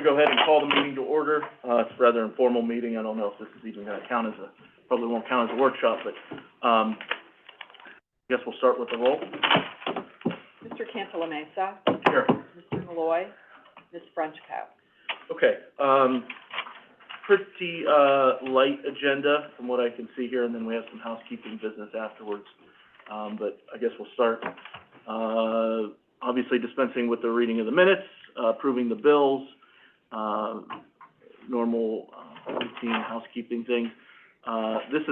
go ahead and call the meeting to order. It's a rather informal meeting. I don't know if this is even gonna count as probably won't count as a workshop, but, I guess we'll start with the roll. Mr. Cantalamessa. Here. Mr. Malloy. Ms. Frenchco. Okay, pretty, light agenda from what I can see here, and then we have some housekeeping business afterwards. But I guess we'll start, obviously dispensing with the reading of the minutes, approving the bills, normal, routine housekeeping things. This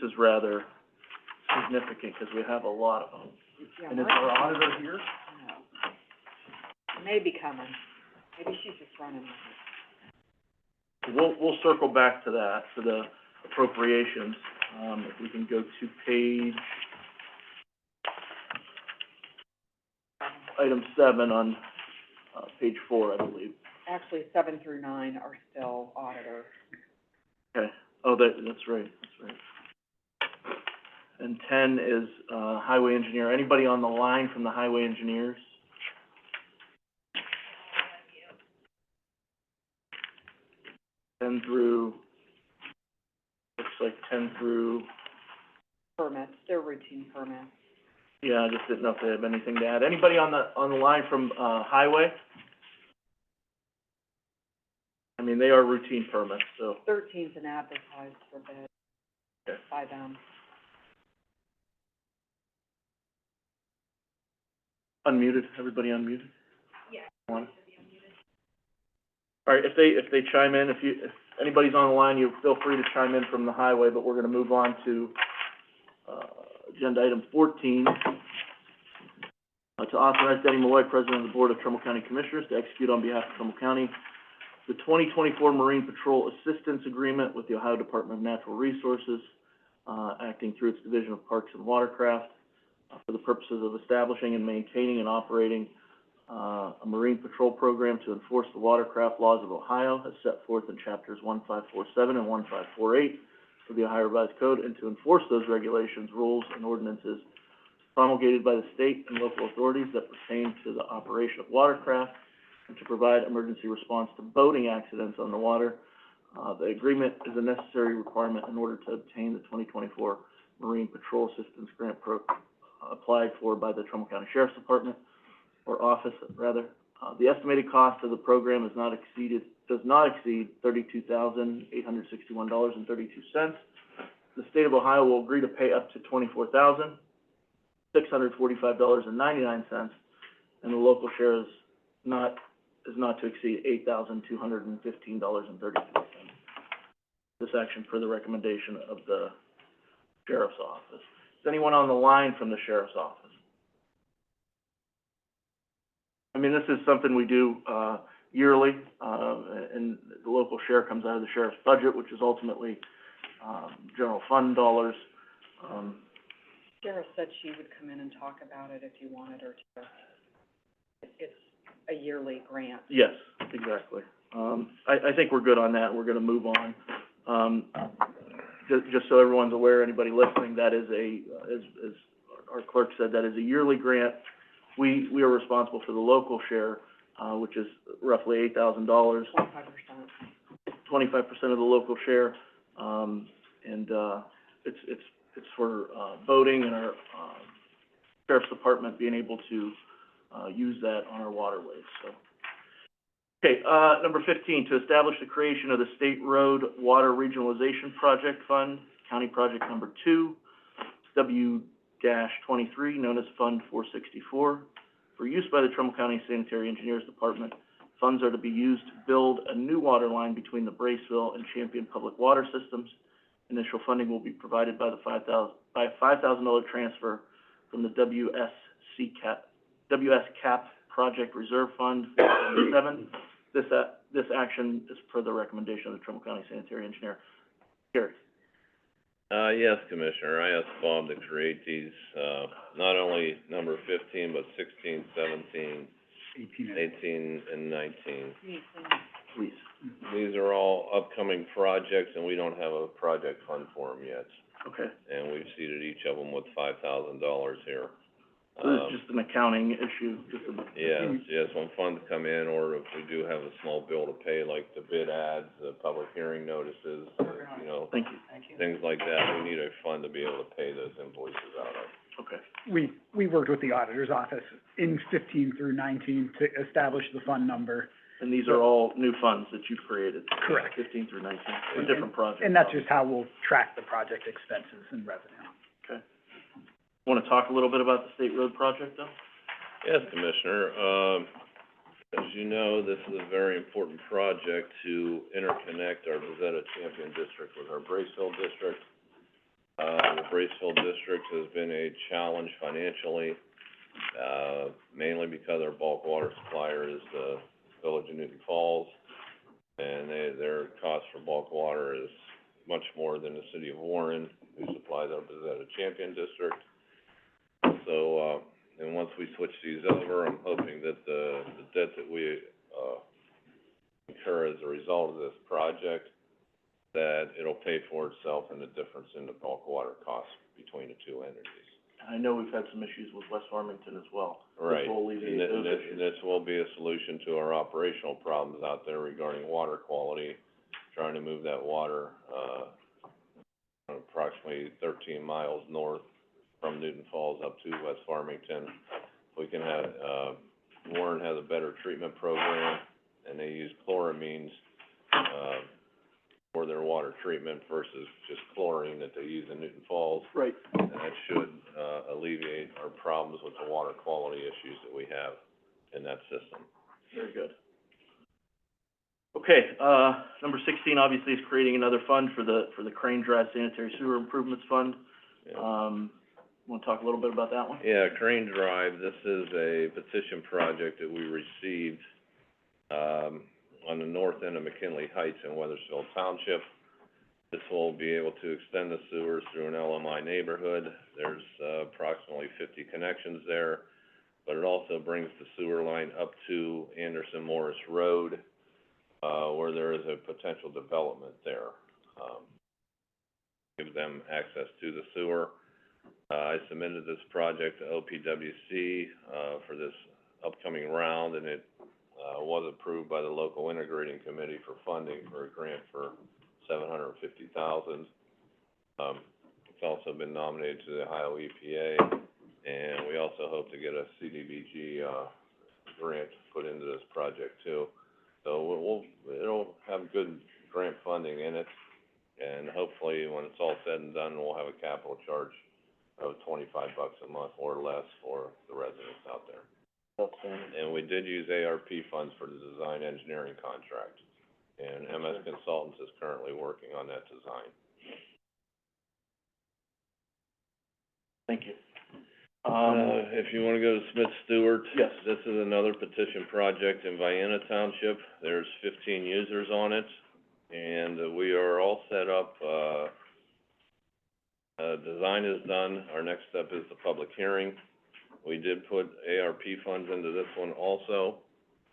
is rather significant because we have a lot of them. Yeah, And is our auditor here? No. Maybe coming. Maybe she's just running. We'll circle back to that, to the appropriations. If we can go to page, item 7 on, page 4, I believe. Actually, 7 through 9 are still auditor. Okay, oh, that's right. And 10 is, highway engineer. Anybody on the line from the highway engineers? Looks like 10 through, Permits, they're routine permits. yeah, I just didn't know if they have anything to add. Anybody on the line from, highway? I mean, they are routine permits, so. 13's an advertised for bid. Okay. By them. Unmuted, everybody unmuted? Yeah. All right, if they chime in, if anybody's on the line, you feel free to chime in from the highway, but we're gonna move on to, agenda item 14. To authorize Denny Malloy, President of the Board of Trumbull County Commissioners, to execute on behalf of Trumbull County the 2024 Marine Patrol Assistance Agreement with the Ohio Department of Natural Resources, acting through its Division of Parks and Watercraft, for the purposes of establishing and maintaining and operating a Marine Patrol program to enforce the watercraft laws of Ohio as set forth in chapters 1547 and 1548 of the Ohio Revised Code, and to enforce those regulations, rules, and ordinances promulgated by the state and local authorities that pertain to the operation of watercraft, and to provide emergency response to boating accidents on the water. The agreement is a necessary requirement in order to obtain the 2024 Marine Patrol Assistance Grant applied for by the Trumbull County Sheriff's Department, or office, rather. The estimated cost of the program does not exceed $32,861.32. The state of Ohio will agree to pay up to $24,645.99, and the local share is not to exceed $8,215.32. This action per the recommendation of the Sheriff's Office. Is anyone on the line from the Sheriff's Office? I mean, this is something we do, yearly, and the local share comes out of the sheriff's budget, which is ultimately, general fund dollars. Sheriff said she would come in and talk about it if you wanted her to. It's a yearly grant. Yes, exactly. I think we're good on that. We're gonna move on. Just so everyone's aware, anybody listening, that is as our clerk said, that is a yearly grant. We are responsible for the local share, which is roughly $8,000. 25%. 25% of the local share, and it's for boating and our Sheriff's Department being able to use that on our waterways. So, okay, number 15, to establish the creation of the State Road Water Regionalization Project Fund, County Project Number 2, W-23, known as Fund 464, for use by the Trumbull County Sanitary Engineers Department. Funds are to be used to build a new water line between the Braceville and Champion Public Water Systems. Initial funding will be provided by a $5,000 transfer from the WS CAP Project Reserve Fund 7. This action is per the recommendation of the Trumbull County Sanitary Engineer. Gary. Yes, Commissioner, I asked Bob to create these, not only number 15, but 16, 17, 18, and 19. Please. These are all upcoming projects, and we don't have a project fund for them yet. Okay. And we've seated each of them with $5,000 here. So it's just an accounting issue, just a... Yes, when funds come in, or if we do have a small bill to pay, like the bid ads, the public hearing notices, you know, Thank you. things like that, we need a fund to be able to pay those invoices out of. Okay. We worked with the auditor's office in 15 through 19 to establish the fund number. And these are all new funds that you've created? Correct. 15 through 19, for different projects? And that's just how we'll track the project expenses and revenue. Okay. Want to talk a little bit about the State Road project, though? Yes, Commissioner, as you know, this is a very important project to interconnect our Bezetta Champion District with our Braceville District. The Braceville District has been a challenge financially, mainly because our bulk water supplier is the Village of Newton Falls, and their cost for bulk water is much more than the City of Warren, who supplies our Bezetta Champion District. So, and once we switch these over, I'm hoping that the debt that we, incur as a result of this project, that it'll pay for itself in the difference in the bulk water costs between the two entities. I know we've had some issues with West Farmington as well. Right, This will alleviate and those issues. this will be a solution to our operational problems out there regarding water quality, trying to move that water, approximately 13 miles north from Newton Falls up to West Farmington. We can have, Warren has a better treatment program, and they use chloramines, for their water treatment versus just chlorine that they use in Newton Falls. Right. And that should, alleviate our problems with the water quality issues that we have in that system. Very good. Okay, number 16 obviously is creating another fund for the Crane Drive Sanitary Sewer Improvements Fund. Yeah. Want to talk a little bit about that one? Yeah, Crane Drive, this is a petition project that we received, on the north end of McKinley Heights in Weathersfield Township. This will be able to extend the sewers through an LMI neighborhood. There's, approximately 50 connections there, but it also brings the sewer line up to Anderson Morris Road, where there is a potential development there. Give them access to the sewer. I submitted this project to OPWC, for this upcoming round, and it, was approved by the local integrating committee for funding for a grant for $750,000. It's also been nominated to the Ohio EPA, and we also hope to get a CDBG, grant put into this project too. So it'll have good grant funding in it, and hopefully when it's all said and done, we'll have a capital charge of $25 a month or less for the residents out there. And we did use ARP funds for the design engineering contract, and MS Consultants is currently working on that design. Thank you. If you wanna go to Smith Stewart. Yes. This is another petition project in Vienna Township. There's 15 users on it, and we are all set up, design is done. Our next step is the public hearing. We did put ARP funds into this one also.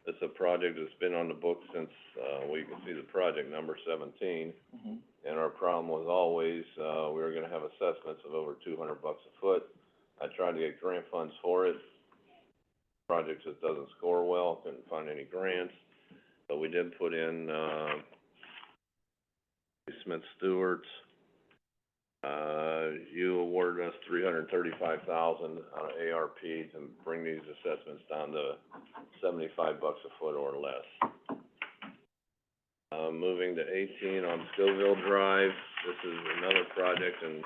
It's a project that's been on the books since, well, you can see the project number 17. Mm-hmm. And our problem was always, we were gonna have assessments of over $200 a foot. I tried to get grant funds for it. Project just doesn't score well, couldn't find any grants. But we did put in, Smith Stewart. You awarded us $335,000 on ARP to bring these assessments down to $75 a foot or less. Moving to 18 on Scoville Drive. This is another project in,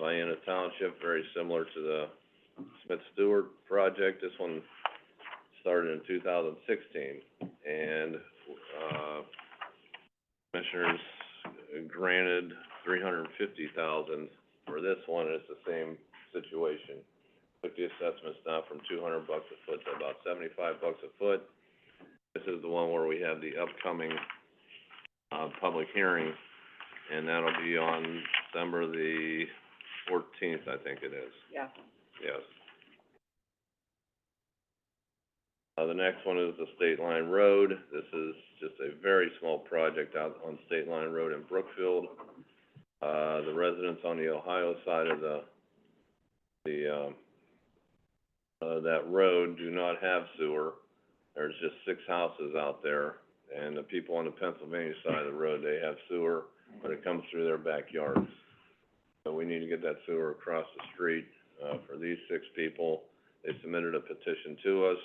Vienna Township, very similar to the Smith Stewart project. This one started in 2016, and, commissioners granted $350,000 for this one. It's the same situation. Took the assessments down from $200 a foot to about $75 a foot. This is the one where we have the upcoming, public hearing, and that'll be on December the 14th, I think it is. Yeah. Yes. The next one is the State Line Road. This is just a very small project out on State Line Road in Brookfield. The residents on the Ohio side of the that road do not have sewer. There's just 6 houses out there, and the people on the Pennsylvania side of the road, they have sewer, but it comes through their backyards. So we need to get that sewer across the street, for these 6 people. They submitted a petition to us,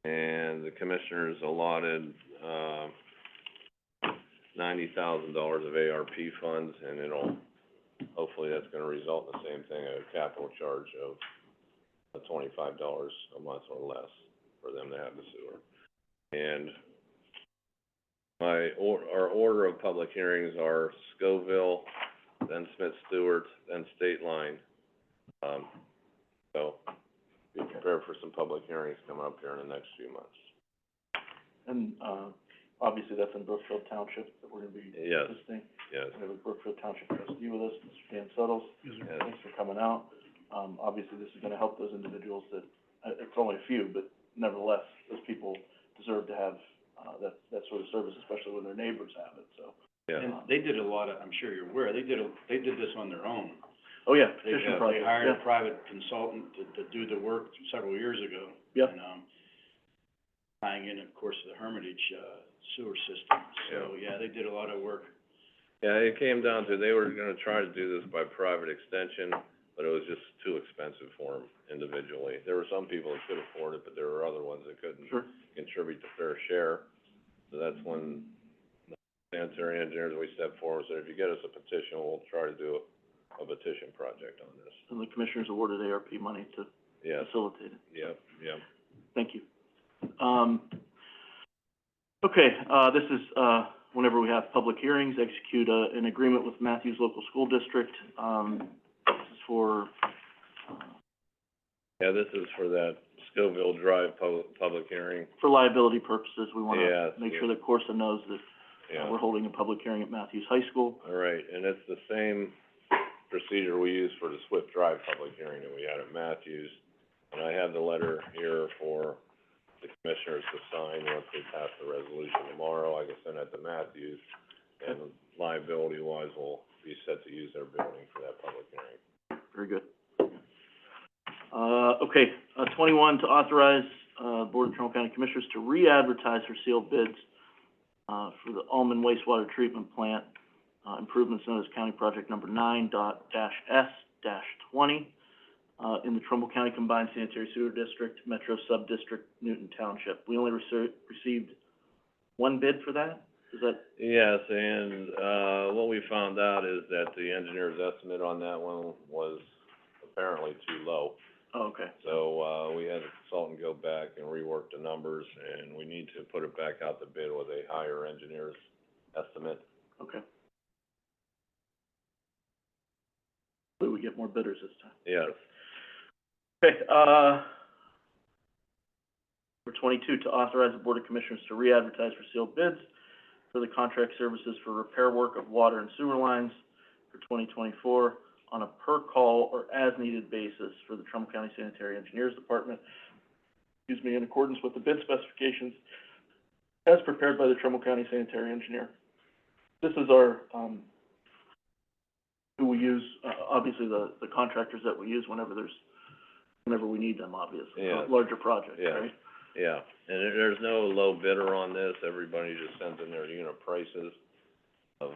and the commissioners allotted, $90,000 of ARP funds, and hopefully that's gonna result in the same thing, a capital charge of $25 a month or less for them to have the sewer. And our order of public hearings are Scoville, then Smith Stewart, then State Line. So be prepared for some public hearings coming up here in the next few months. And, obviously that's in Brookfield Township that we're gonna be Yes. assisting. Yes, We have a Brookfield Township trustee with us, Mr. Dan Suttles. yes, Thanks for coming out. Obviously this is gonna help those individuals that, it's only a few, but nevertheless, those people deserve to have, that sort of service, especially when their neighbors have it, so. yeah. And they did a lot of, I'm sure you're aware, they did this on their own. Oh, yeah, They, petition they project, hired a yeah. private consultant to do the work several years ago. Yep. And, tying in, of course, the Hermitage, sewer system. So, yeah, they did a lot of work. Yeah, it came down to, they were gonna try to do this by private extension, but it was just too expensive for them individually. There were some people that could afford it, but there were other ones that couldn't Sure. contribute the fair share. So that's when the sanitary engineers, we stepped forward and said, if you get us a petition, we'll try to do a petition project on this. And the commissioners awarded ARP money to Yes, facilitate it. yep, yep. Thank you. Okay, this is, whenever we have public hearings, execute, an agreement with Matthews Local School District. This is for, Yeah, this is for that Scoville Drive public hearing. for liability purposes. We wanna Yes, make yes. sure that Corsa knows that, Yeah. we're holding a public hearing at Matthews High School. All right, and it's the same procedure we used for the Swift Drive public hearing that we had at Matthews. And I have the letter here for the commissioners to sign once they pass the resolution tomorrow. I can send that to Matthews, and liability-wise, we'll be set to use their building for that public hearing. Very good. Okay, 21, to authorize, Board of Trumbull County Commissioners to re-advertise for sealed bids, for the Almond wastewater treatment plant, improvements known as County Project Number 9.S-20, in the Trumbull County Combined Sanitary Sewer District, Metro Subdistrict, Newton Township. We only received one bid for that? Is that, Yes, and, what we found out is that the engineer's estimate on that one was apparently too low. oh, okay, So, we had a consultant go back and rework the numbers, and we need to put it back out to bid with a higher engineer's estimate. okay. Hopefully we get more bidders this time. Yes. Okay, number 22, to authorize the Board of Commissioners to re-advertise for sealed bids for the contract services for repair work of water and sewer lines for 2024 on a per-call or as-needed basis for the Trumbull County Sanitary Engineers Department, in accordance with the bid specifications as prepared by the Trumbull County Sanitary Engineer. This is our, who we use, obviously the contractors that we use whenever we need them, obviously. Yeah. Larger projects, Yeah. right? Yeah, and there's no low bidder on this. Everybody just sends in their unit prices of,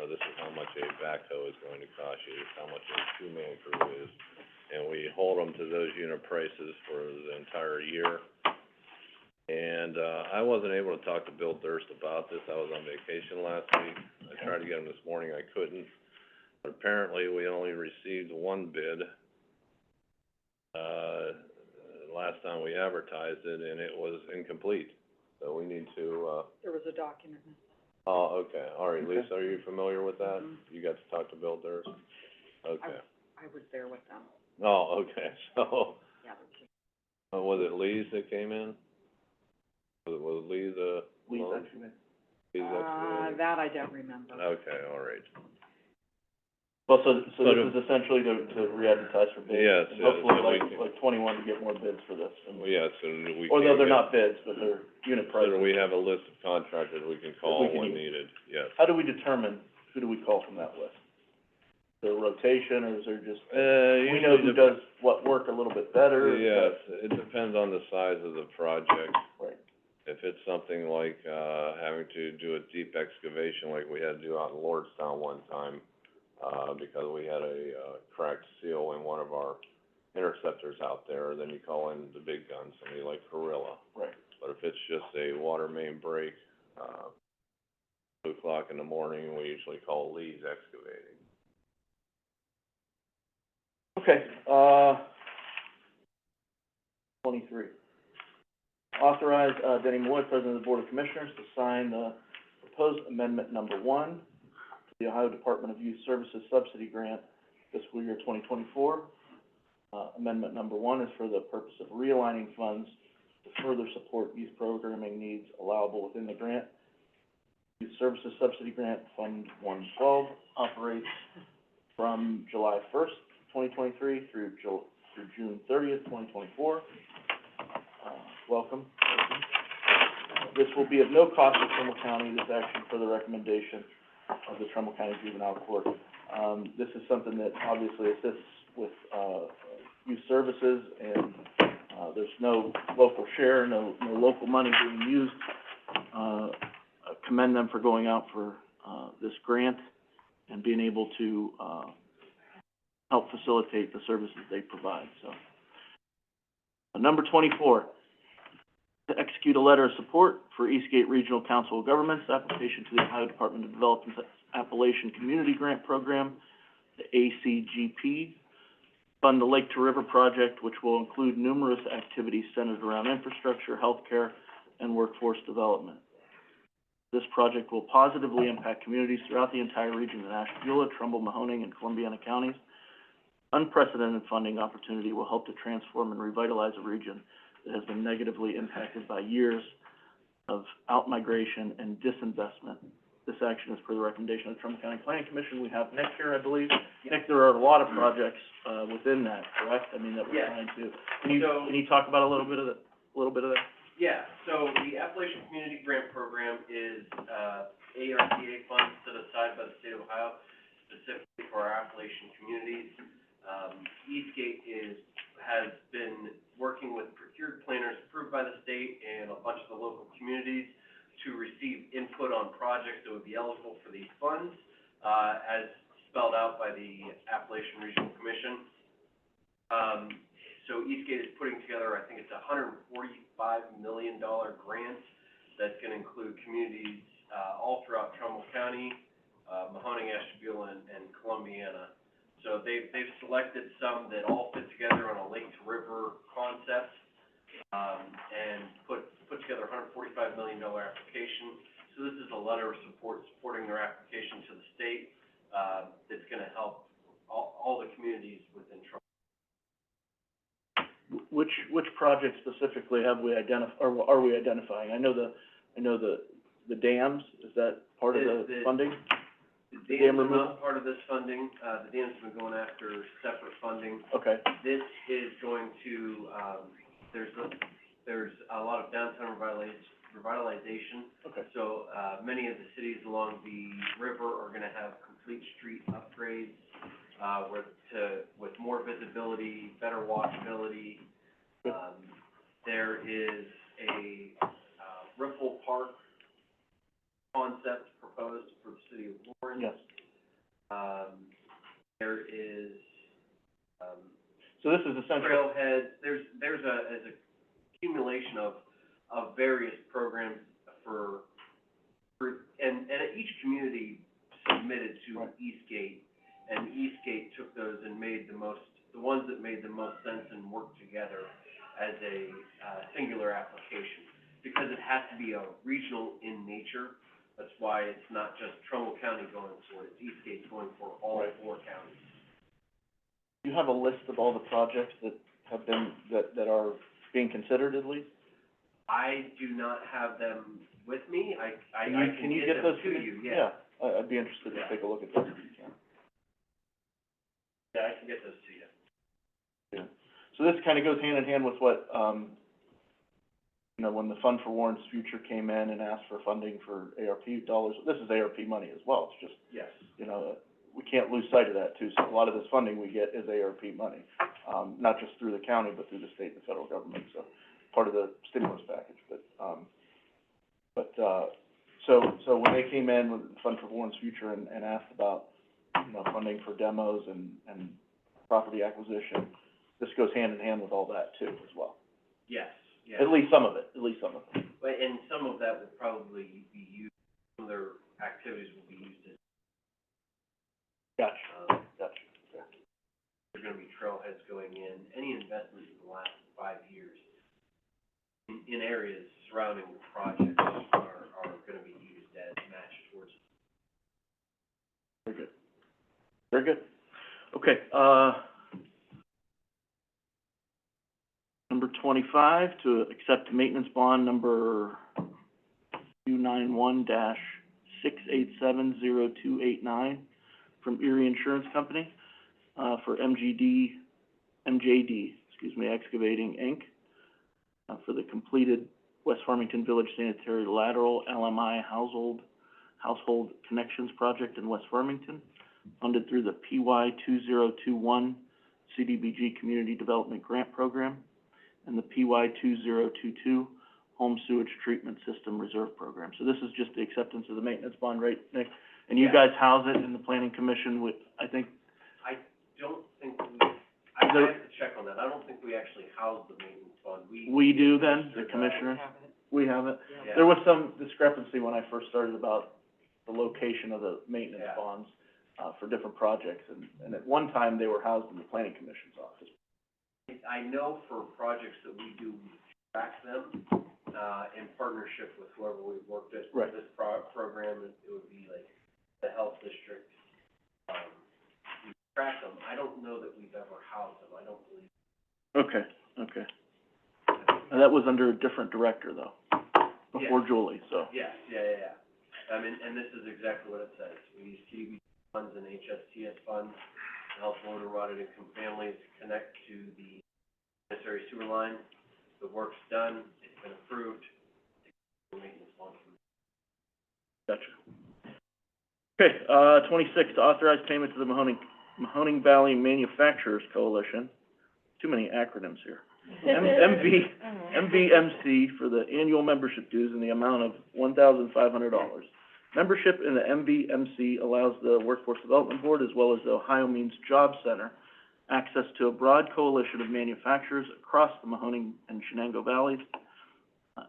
this is how much a backhoe is going to cost you, this is how much a two-man crew is. And we hold them to those unit prices for the entire year. And, I wasn't able to talk to Bill Durst about this. I was on vacation last week. I tried to get him this morning, I couldn't. But apparently, we only received one bid, last time we advertised it, and it was incomplete. So we need to, There was a document. oh, okay, all right, Okay. Lisa, are you familiar with that? Mhm. You got to talk to Bill Durst? Okay. I was there with them. Oh, okay, so, Yeah. was it Lee's that came in? Was Lee the? Lee's loan? actually, Lee's excavating? That I don't remember. Okay, all right. well, so So this to- is essentially to re-advertise for bids. Yes, And yes, hopefully, so we like, can- like 21 to get more bids for this. And- Well, yes, and we can. Although they're get- not bids, but they're unit So prices. that we have a list of contractors we can call we can when use. needed, yes. How do we determine, who do we call from that list? the rotation, or is there just, we usually know who does what work a little bit better? Yes, it depends on the size of the project. Right. If it's something like, having to do a deep excavation like we had to do out in Lordstown one time, because we had a, cracked seal in one of our interceptors out there, then you call in the big guns, somebody like Gorilla. Right. But if it's just a water main break, 2 o'clock in the morning, we usually call Lee's Excavating. Okay, 23. Authorize, Denny Malloy, President of the Board of Commissioners, to sign the proposed amendment number 1 to the Ohio Department of Youth Services Subsidy Grant fiscal year 2024. Amendment number 1 is for the purpose of realigning funds to further support youth programming needs allowable within the grant. Youth Services Subsidy Grant Fund 112 operates from July 1st, 2023 through June 30th, 2024. Welcome. This will be of no cost to Trumbull County. This action for the recommendation of the Trumbull County Juvenile Court. This is something that obviously assists with, youth services, and, there's no local share, no local money being used. I commend them for going out for, this grant and being able to, help facilitate the services they provide, so. Number 24, to execute a letter of support for Eastgate Regional Council of Governments application to the Ohio Department of Development's Appalachian Community Grant Program, the ACGP, fund the Lake to River project, which will include numerous activities centered around infrastructure, healthcare, and workforce development. This project will positively impact communities throughout the entire region of Ashtabula, Trumbull, Mahoning, and Columbiana counties. Unprecedented funding opportunity will help to transform and revitalize a region that has been negatively impacted by years of outmigration and disinvestment. This action is per the recommendation of the Trumbull County Planning Commission. We have Nick here, I believe. Nick, there are a lot of projects, within that, correct? I mean, that we're Yes. trying to, can you talk about a little bit of that? Yeah, so the Appalachian Community Grant Program is, ARPA funds set aside by the state of Ohio specifically for our Appalachian communities. Eastgate has been working with procured planners approved by the state and a bunch of the local communities to receive input on projects that would be eligible for these funds, as spelled out by the Appalachian Regional Commission. So Eastgate is putting together, I think it's a $145 million grant that's gonna include communities, all throughout Trumbull County, Mahoning, Ashtabula, and Columbiana. So they've selected some that all fit together on a lake to river concept, and put together a $145 million application. So this is a letter of support supporting their application to the state, that's gonna help all the communities within Trumbull. Which project specifically have we or are we identifying? I know the dams, is that part of the funding? The dams are not part of this funding. The dams have been going after separate funding. Okay, This is going to, there's a lot of downtown revitalization. okay, So, many of the cities along the river are gonna have complete street upgrades, with more visibility, better walkability. There is a, Ripple Park concept proposed for the city of Lawrence. yes. There is, So this is essentially, trailhead, there's a accumulation of various programs and each community submitted to Right. Eastgate, and Eastgate took those and made the ones that made the most sense and worked together as a, singular application, because it has to be a regional in nature. That's why it's not just Trumbull County going for it, it's Eastgate going for all Right. 4 counties. do you have a list of all the projects that have been, that are being considered at least? I do not have them with me, I Can you get them those to you, yeah. I'd be interested to take a look at those if you can. Yeah, I can get those to you. Yeah. So this kind of goes hand in hand with what, when the Fund for Warren's Future came in and asked for funding for ARP dollars, this is ARP money as well, it's just, Yes. we can't lose sight of that too. So a lot of this funding we get is ARP money, not just through the county, but through the state and the federal government, so part of the stimulus package, so when they came in with Fund for Warren's Future and asked about, you know, funding for demos and property acquisition, this goes hand in hand with all that too as well. Yes, yes. At least some of it. But, and some of that will probably be used, some of their activities will be used as, Gotcha. Yeah. there's gonna be trailheads going in, any investment in the last 5 years in areas surrounding the projects are gonna be used as match towards. Very good. Very good. Okay, number 25, to accept maintenance bond number 291-6870289 from Erie Insurance Company, for MJD, Excavating, Inc., for the completed West Farmington Village Sanitary Lateral LMI Household Connections Project in West Farmington, funded through the PY 2021 CDBG Community Development Grant Program and the PY 2022 Home Sewage Treatment System Reserve Program. So this is just the acceptance of the maintenance bond, right, Nick? And you guys house it in the Planning Commission with, I think, I don't think I have to check on that, I don't think we actually house the maintenance fund, we do then, the commissioners? We have it. Yeah. There was some discrepancy when I first started about the location of the maintenance Yeah. bonds, for different projects, and at one time, they were housed in the Planning Commission's office. I know for projects that we do, we track them, in partnership with whoever we've worked with. Right. This program, it would be like the health district, we track them, I don't know that we've ever housed them, I don't believe. Okay. And that was under a different director, though, before Julie, so. Yes, yeah. I mean, and this is exactly what it says, we use CDBG funds and HSTS funds to help low-to-moderate income families connect to the sanitary sewer line. The work's done, it's been approved, maintenance long term. Gotcha. Okay, 26, to authorize payment to the Mahoning Valley Manufacturers Coalition. Too many acronyms here. MVMC for the annual membership dues in the amount of $1,500. Membership in the MVMC allows the Workforce Development Board, as well as the Ohio Means Job Center, access to a broad coalition of manufacturers across the Mahoning and Shenango Valleys.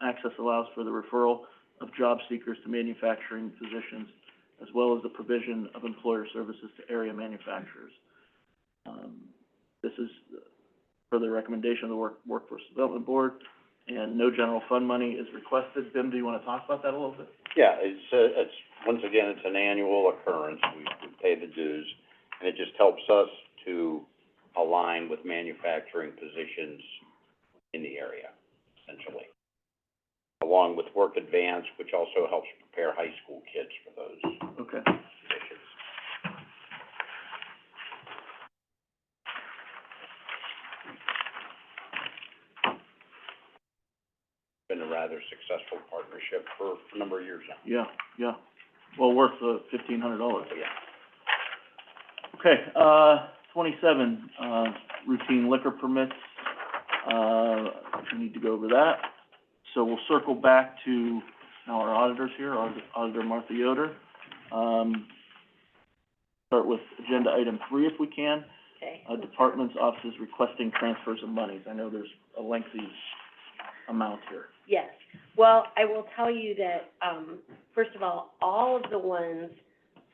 Access allows for the referral of job seekers to manufacturing positions, as well as the provision of employer services to area manufacturers. This is per the recommendation of the Workforce Development Board, and no general fund money is requested. Bim, do you want to talk about that a little bit? Yeah, it's, once again, it's an annual occurrence, we pay the dues, and it just helps us to align with manufacturing positions in the area, essentially. Along with Work Advance, which also helps prepare high school kids for those Okay. positions. Been a rather successful partnership for a number of years now. Yeah. Well worth the $1,500. Yeah. Okay, 27, routine liquor permits, we need to go over that. So we'll circle back to now our auditors here, Auditor Martha Yoder. Start with agenda item 3 if we can. Okay. Departments, offices requesting transfers of monies. I know there's a lengthy amount here. Yes. Well, I will tell you that, first of all of the ones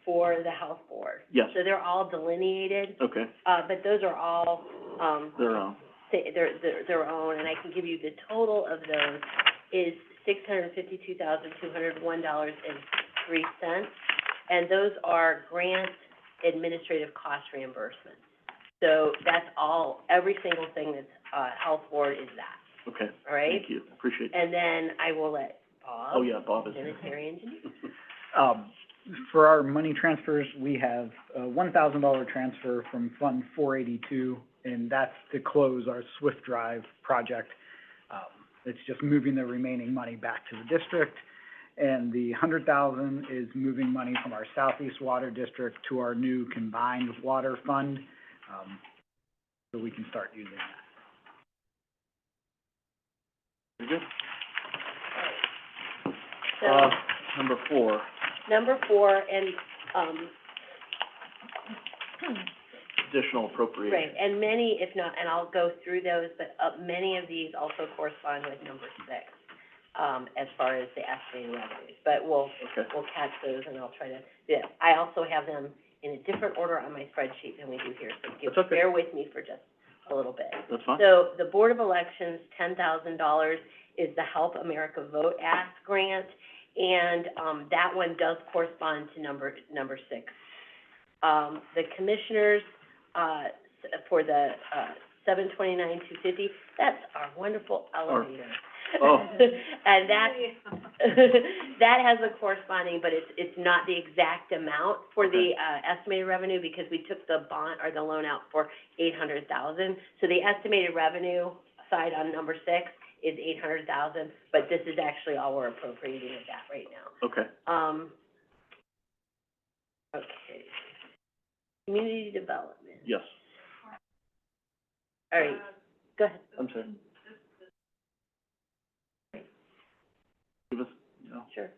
for the health board. Yes. So they're all delineated, Okay, but those are all, they're on. they're their own, and I can give you the total of those is $652,201.03. And those are grant administrative cost reimbursements. So that's all, every single thing that's, health board is that, Okay, all right? thank you, appreciate that. And then I will let Bob. Oh, yeah, Bob is here. Sanitary engineer. For our money transfers, we have a $1,000 transfer from Fund 482, and that's to close our Swift Drive project. It's just moving the remaining money back to the district. And the 100,000 is moving money from our Southeast Water District to our new combined water fund, so we can start using that. Very good. So, Number 4, number 4, and, additional appropriation. right, and many, if not, and I'll go through those, but, many of these also correspond with number 6, as far as the estimated revenues, but we'll catch those, and I'll try to, yeah, I also have them in a different order on my spreadsheet than we do here, so That's okay. bear with me for just a little bit. That's fine. So, the Board of Elections, $10,000 is the Help America Vote Act grant, and, that one does correspond to number 6. The commissioners, for the, 729,250, that's our wonderful elevator. Oh. And that, that has a corresponding, but it's not the exact amount for the, estimated revenue, because we took the bond, or the loan out for $800,000. So the estimated revenue side on number 6 is $800,000, but this is actually all we're appropriating of that right now. Okay. Okay. Community development. Yes. All right, go ahead. I'm sorry. Give us, Sure.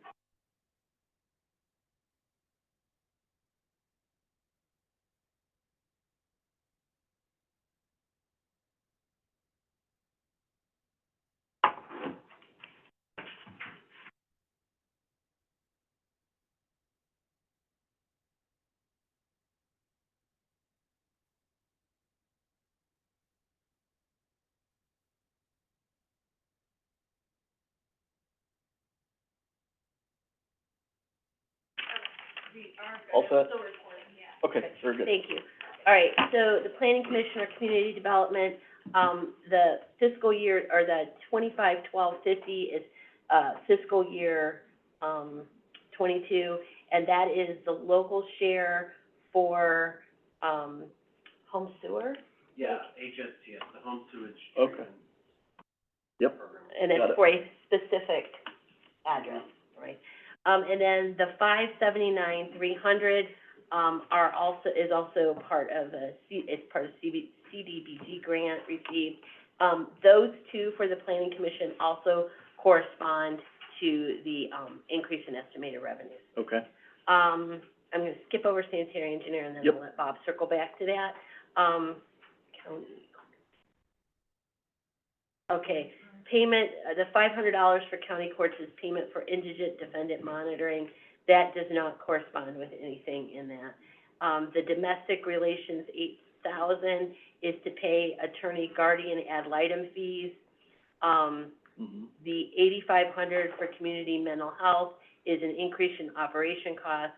all set? Okay, very good. Thank you. All right, so the planning commission or community development, the fiscal year, or the 25-12-50 is, fiscal year, 22, and that is the local share for, home sewer, Yeah, HSTS, the home sewage Okay. treatment Yep. program. and Got it's it. for a specific address, right? And then the 579-300, is also part of it's part of CDBG grant received. Those two for the planning commission also correspond to the, increase in estimated revenues. Okay. I'm gonna skip over sanitary engineer, and then Yep. I'll let Bob circle back to that. County. Okay, payment, the $500 for county courts is payment for indigent defendant monitoring. That does not correspond with anything in that. The domestic relations, $8,000, is to pay attorney guardian ad litem fees. The $8,500 for community mental health is an increase in operation costs.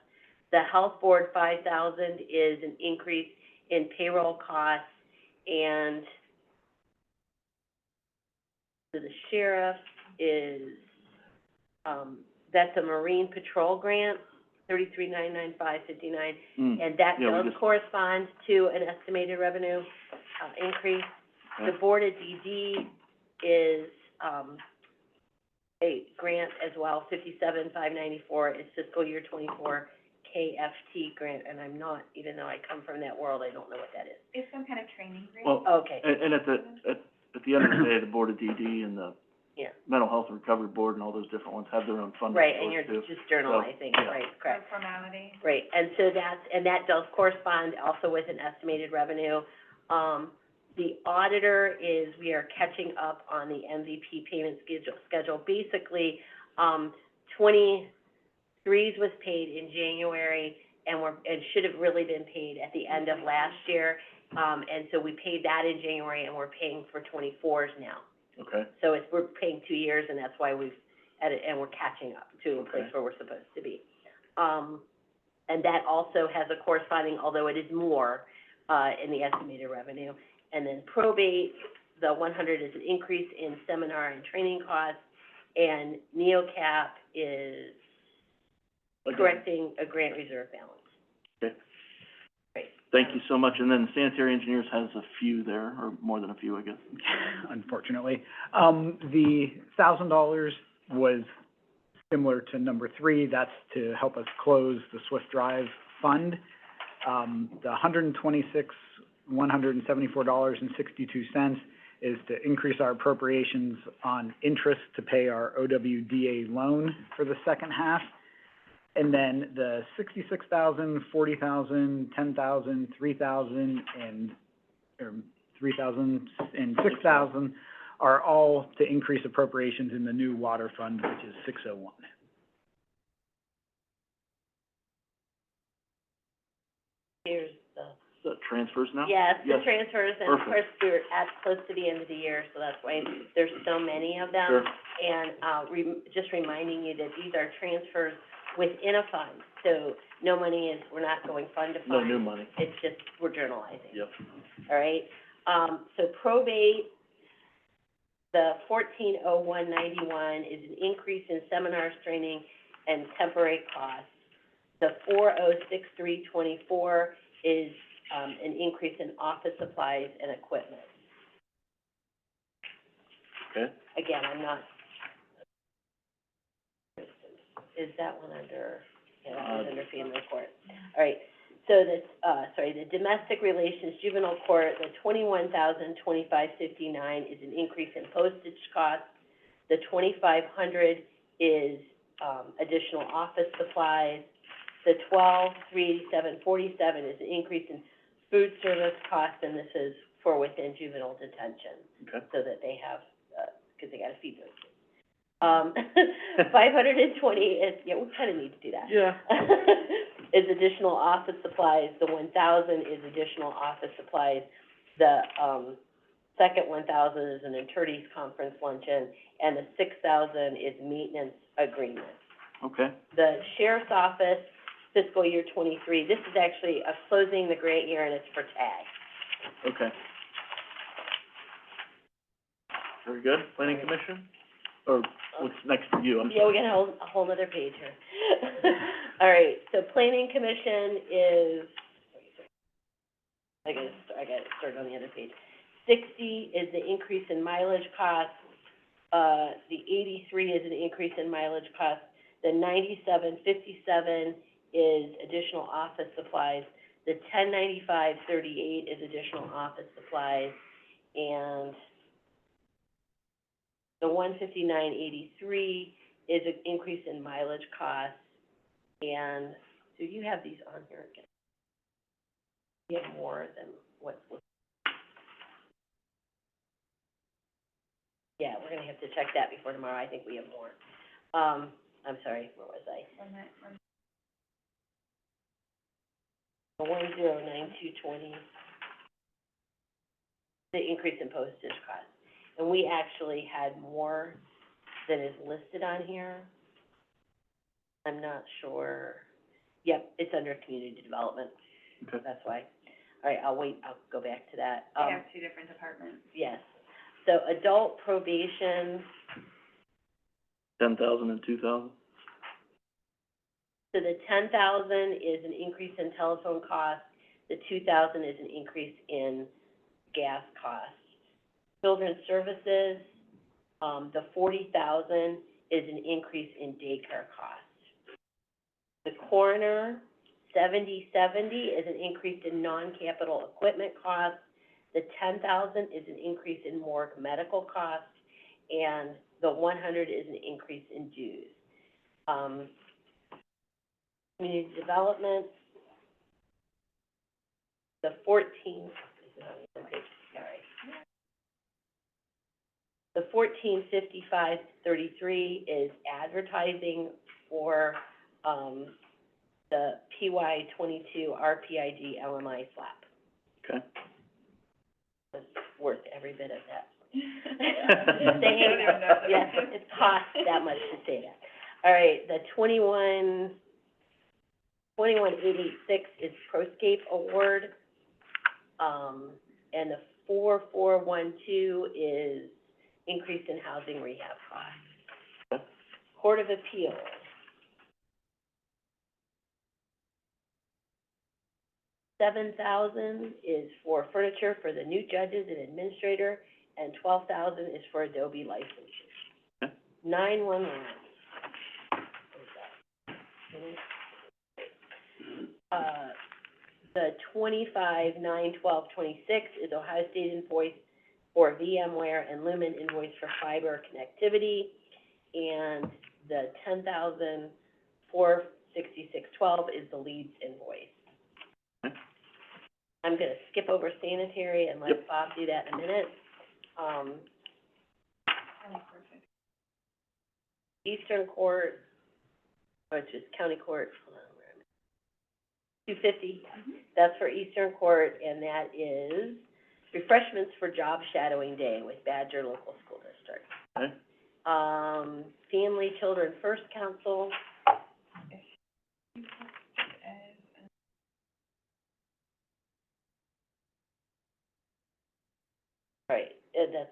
The health board, $5,000, is an increase in payroll costs, and the sheriff is, that's a marine patrol grant, $33,995.59, and that Yeah, we does just- correspond to an estimated revenue, increase. The Okay. board of DD is, a grant as well, $57,594, is fiscal year 24 KFT grant, and I'm not, even though I come from that world, I don't know what that is. It's some kind of training grant. Well, Okay, and at the end of the day, the Board of DD and the yeah, Mental Health and Recovery Board and all those different ones have their own funding right, and you're source too. just journalizing, So, yeah. right, correct. For formality. Right, and so that does correspond also with an estimated revenue. The auditor is, we are catching up on the MVP payment schedule. Basically, 23's was paid in January, and should have really been paid at the end of last year. And so we paid that in January, and we're paying for 24's now. Okay, So we're paying 2 years, and that's why and we're catching up to a place Okay. where we're supposed to be. And that also has a corresponding, although it is more, in the estimated revenue. And then probate, the 100 is an increase in seminar and training costs, and NeoCap is Okay. correcting a grant reserve balance. Okay. Great. Thank you so much. And then sanitary engineers has a few there, or more than a few, I guess. Unfortunately. The $1,000 was similar to number 3, that's to help us close the Swift Drive fund. The $126,174.62 is to increase our appropriations on interest to pay our OWDA loan for the second half. And then the 66,000, 40,000, 10,000, 3,000, and 3,000 and 6,000 are all to increase appropriations in the new water fund, which is 601. Here's the, Is that transfers now? yes, the Yes. transfers, and of Perfect. course, we're close to the end of the year, so that's why there's so many of them. Sure. And, just reminding you that these are transfers within a fund, so no money is, we're not going fund to fund. No new money. It's just, we're journalizing. Yep. All right, so probate, the 140191 is an increase in seminars, training, and temporary costs. The 406324 is, an increase in office supplies and equipment. Okay. Again, I'm not, is that one under, yeah, that one's under family court. All right, so the, the domestic relations juvenile court, the 21,025.59 is an increase in postage costs. The 2,500 is, additional office supplies. The 12,387.47 is an increase in food service costs, and this is for within juvenile detention, Okay. so that they have, because they gotta feed those kids. 520 is, yeah, we kinda need to do that. Yeah. Is additional office supplies. The 1,000 is additional office supplies. The, second 1,000 is an attorney's conference luncheon, and the 6,000 is maintenance agreement. Okay. The sheriff's office, fiscal year 23, this is actually a closing the grant year, and it's for tag. Okay. Very good. Planning commission? Or what's next for you? I'm Yeah, we sorry. got a whole nother page here. All right, so planning commission is, I got it started on the other page. 60 is the increase in mileage costs. The 83 is an increase in mileage costs. The 97.57 is additional office supplies. The 1095.38 is additional office supplies. And the 159.83 is an increase in mileage costs. And so you have these on here again. You have more than what's listed. Yeah, we're gonna have to check that before tomorrow. I think we have more. I'm sorry, where was I? 109220. The increase in postage costs. And we actually had more than is listed on here. I'm not sure. Yep, it's under community development. Okay. That's why. All right, I'll go back to that. They have two different departments. Yes. So adult probation, 10,000 and 2,000? so the 10,000 is an increase in telephone costs, the 2,000 is an increase in gas costs. Children's services, the 40,000 is an increase in daycare costs. The coroner, 7070 is an increase in non-capital equipment costs. The 10,000 is an increase in morgue medical costs, and the 100 is an increase in dues. Community development, the 1455.33 is advertising for, the PY 22 RPIG LMI flap. Okay. It's worth every bit of that. Saying, yes, it costs that much to say that. All right, the 21,886 is Proscape Award, and the 4412 is increase in housing rehab costs. Court of Appeals. $7,000 is for furniture for the new judges and administrator, and $12,000 is for Adobe licenses. Okay. 911. The 25/9/12/26 is Ohio State invoice for VMware and Lumen invoice for fiber connectivity. And the 10,466.12 is the Leeds invoice. Okay. I'm gonna skip over sanitary and let Yep. Bob do that in a minute. Eastern Court, which is County Court, hold on, where am I? 250, that's for Eastern Court, and that is refreshments for job shadowing day with Badger Local School District. Okay. Family Children First Council. Right, that's,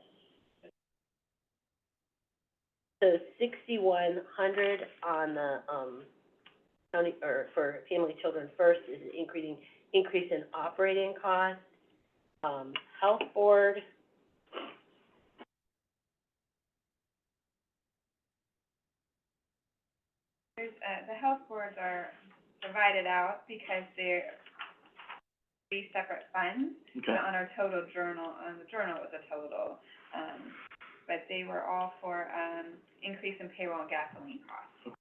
so 6,100 on the, county, or for Family Children First is an increase in operating costs. Health Board, The health boards are divided out because they're three separate funds. Okay. But on our total journal, on the journal it was a total, but they were all for, increase in payroll and gasoline costs.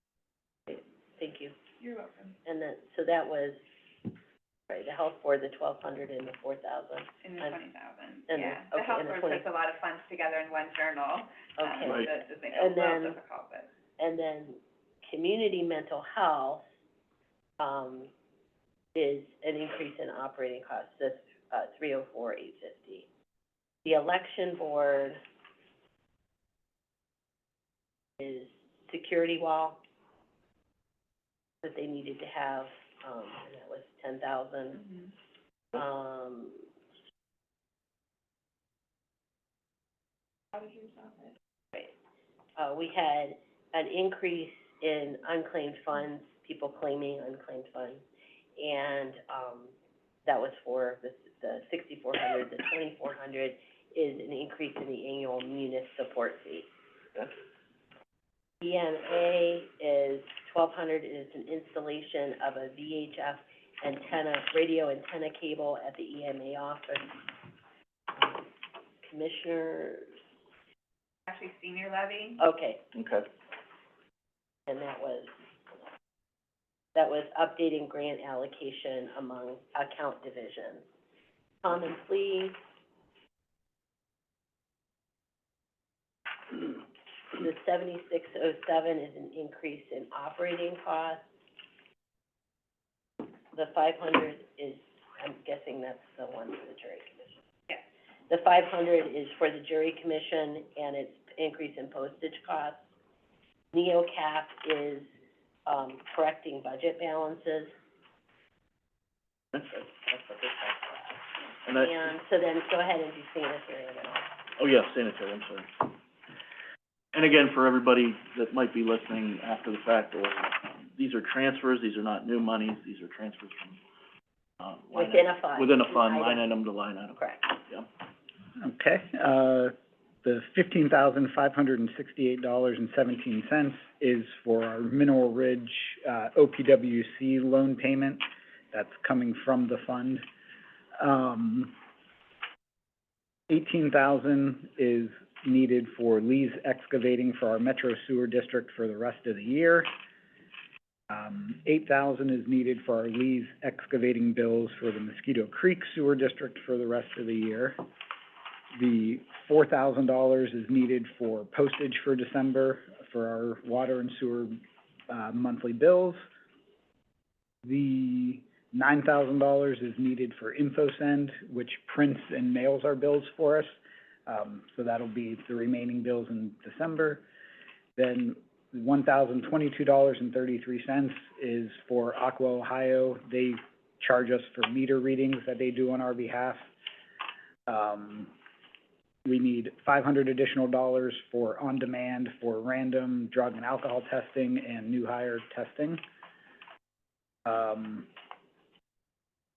thank you. You're welcome. And then, so that was, right, the Health Board, the 1,200 and the 4,000. In the And- 20,000, and yeah. the- The health and the board puts a lot of funds together in one journal, Okay. Right. that does make it a And little then- difficult, but. And then Community Mental Health, is an increase in operating costs, that's, 304,850. The Election Board is security wall that they needed to have, and that was 10,000. Right. We had an increase in unclaimed funds, people claiming unclaimed funds, and, that was for the 6,400, the 2,400 is an increase in the annual munis support fee. Okay. EMA is 1,200, is an installation of a VHF antenna, radio antenna cable at the EMA office. Commissioners, Actually, senior levy, okay, Okay. and that was updating grant allocation among account divisions. Common plea, the 7607 is an increase in operating costs. The 500 is, I'm guessing that's the one for the jury commission. Yes. The 500 is for the jury commission, and it's increase in postage costs. NeoCap is, correcting budget balances. Okay. That's what they talked about. And I, And so then go ahead and do sanitary now. oh, yeah, sanitary, I'm sorry. And again, for everybody that might be listening after the fact, or, these are transfers, these are not new monies, these are transfers from, line Within item- a fund. Within a fund, Item. line item to line item, Correct. yeah. Okay, the $15,568.17 is for our Mineral Ridge, OPWC loan payment that's coming from the fund. 18,000 is needed for Lee's excavating for our Metro Sewer District for the rest of the year. 8,000 is needed for our Lee's excavating bills for the Mosquito Creek Sewer District for the rest of the year. The $4,000 is needed for postage for December for our water and sewer, monthly bills. The $9,000 is needed for InfoSend, which prints and mails our bills for us. So that'll be the remaining bills in December. Then $1,022.33 is for Aqua Ohio. They charge us for meter readings that they do on our behalf. We need $500 additional dollars for on-demand for random drug and alcohol testing and new hire testing.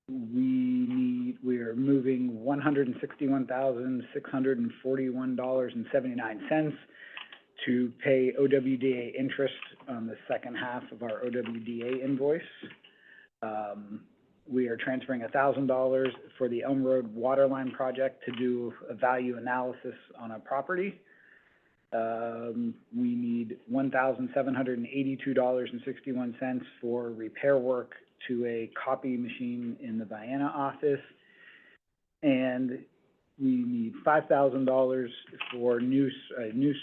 We are moving $161,641.79 to pay OWDA interest on the second half of our OWDA invoice. we are transferring $1,000 for the Elm Road water line project to do a value analysis on a property. We need $1,782.61 for repair work to a copy machine in the Vienna office. And we need $5,000 for new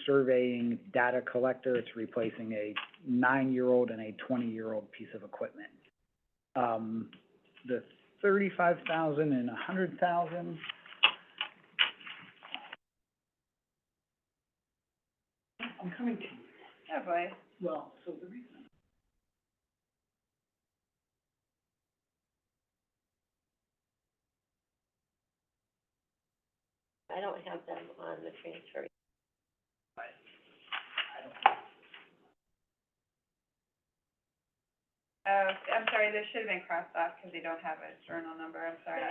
surveying data collector. It's replacing a 9-year-old and a 20-year-old piece of equipment. The $35,000 and $100,000. I'm coming to you. Oh, boy. Well, so the reason. I don't have them on the transfer. Oh, I'm sorry, this should have been crossed off because they don't have a journal number, I'm sorry.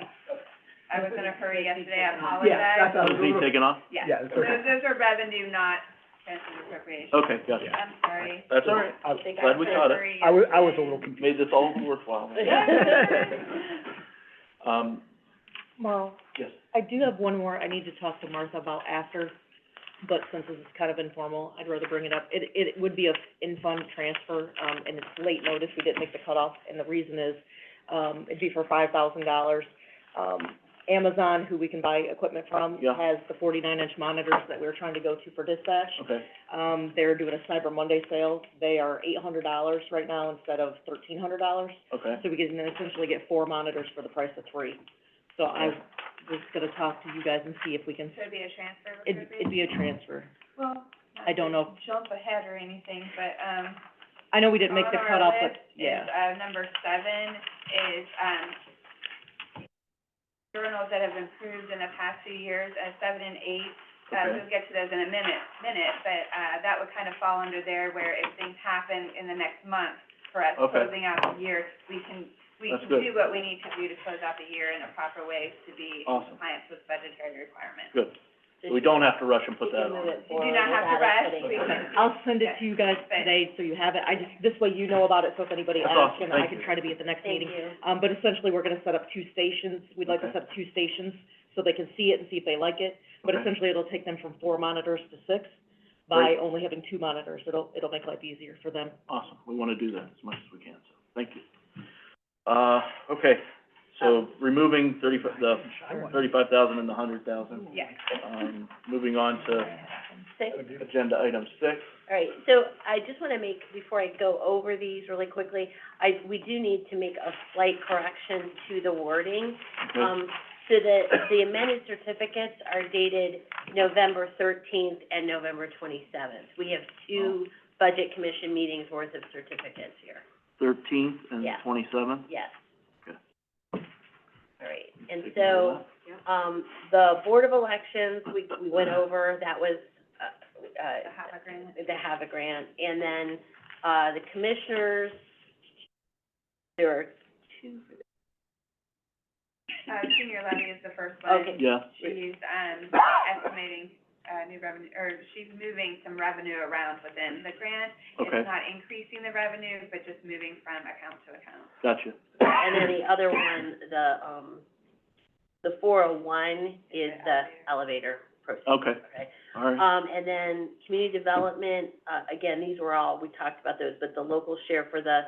I was in a hurry yesterday, I apologize. Yeah, that's Was he taken off? Yeah, Yeah, it's okay. those are revenue, not transfer appropriation. Okay, gotcha. I'm sorry. That's all right. I think Glad we caught it. Hurry I was a yesterday. little confused. Made this all worthwhile. Well, Yes. I do have one more I need to talk to Martha about after, but since this is kind of informal, I'd rather bring it up. It would be a in-fund transfer, and it's late notice, we didn't make the cutoff, and the reason is, it'd be for $5,000. Amazon, who we can buy equipment from, Yeah. has the 49-inch monitors that we were trying to go to for dispatch. Okay, They're doing a Cyber Monday sale. They are $800 right now instead of $1,300. okay. So we can essentially get 4 monitors for the price of 3. So I was gonna talk to you guys and see if we can, Should it be a transfer of it'd be a transfer. Well, I don't know. not to jump ahead or anything, but, I know we didn't make the on cutoff, our but, list yeah. is, number 7 is, journals that have been approved in the past few years, 7 and 8. Okay. We'll get to those in a minute, but, that would kind of fall under there where if things happen in the next month for us Okay. closing out the year, we can That's good. do what we need to do to close out the year in a proper way to be in Awesome. compliance with budgetary requirements. Good. So we don't have to rush and put We that can move on. it You do forward not have to without rush. it We putting- can- I'll send it to you guys today, so you have it. This way you know about it, so if anybody That's asks, awesome. and I Thank can you. try to be at the next Thank meeting. you. But essentially, we're gonna set up 2 stations. We'd like to Okay. set up 2 stations, so they can see it and see if they like it. But Okay. essentially, it'll take them from 4 monitors to 6 by Great. only having 2 monitors. It'll make life easier for them. Awesome. We wanna do that as much as we can, so, thank you. Okay, so removing the $35,000 and the $100,000. Yeah. Moving on to 6. agenda item 6. All right, so I just wanna make, before I go over these really quickly, we do need to make a slight correction to the wording. Okay. So that the amended certificates are dated November 13th and November 27th. We have 2 budget commission meetings worth of certificates here. 13th and Yeah. 27th? Yes. Okay. All right, and Take care so, of the Board of Elections, we went over, that was, The HAVA grant. the HAVA grant. And then, the commissioners, there are 2, Senior levy is the first one. okay. Yeah, She's, estimating, new revenue, or she's moving some revenue around within the grant. okay, It's not increasing the revenue, but just moving from account to account. gotcha. And then the other one, the 401 is the elevator proceeds. Okay, Okay. all right, And then community development, again, these were all, we talked about those, but the local share for the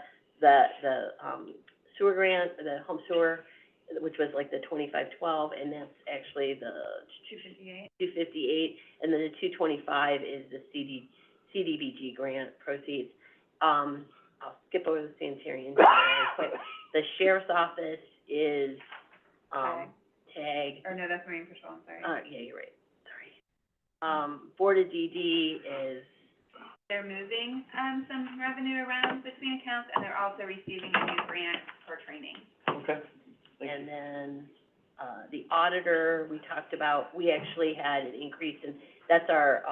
sewer grant, the home sewer, which was like the 2512, and that's actually the 258. 258, and then the 225 is the CDBG grant proceeds. I'll skip over the sanitarian really quick. The sheriff's office is, tag. Or no, that's Marine Patrol, I'm sorry. Yeah, you're right, sorry. Board of DD is, They're moving, some revenue around between accounts, and they're also receiving a new grant for training. okay. Thank and then, the auditor, we talked about, we actually had an increase in, that's our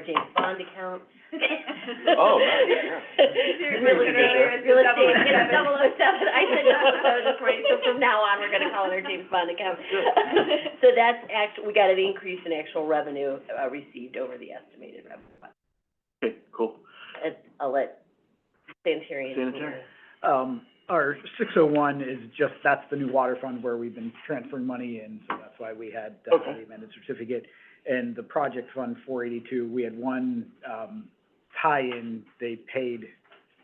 James Bond account. Oh, nice, yeah. Real Mentioned estate, earlier, it's real the estate, 007. it's 007, I said 007 this morning, so from now on, we're gonna call it our James Bond account. So that's we got an increase in actual revenue, received over the estimated revenue. Okay, cool. I'll let sanitarian. Sanitary. our 601 is just, that's the new water fund where we've been transferring money in, so that's why we had, Okay. the amended certificate. And the project fund 482, we had one, tie-in, they paid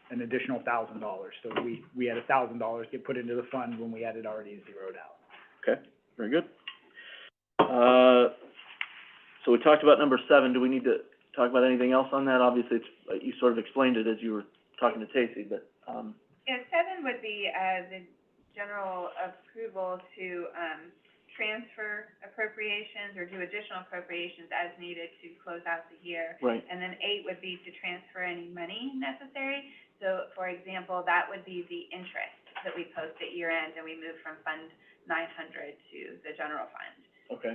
an additional $1,000. So we had $1,000 get put into the fund when we had it already zeroed out. Okay, very good. So we talked about number 7. Do we need to talk about anything else on that? Obviously, it's, you sort of explained it as you were talking to Tacey, but, Yeah, 7 would be, the general approval to, transfer appropriations or do additional appropriations as needed to close out the year. right, And then 8 would be to transfer any money necessary. So, for example, that would be the interest that we post at year end, and we move from Fund 900 to the general fund. okay.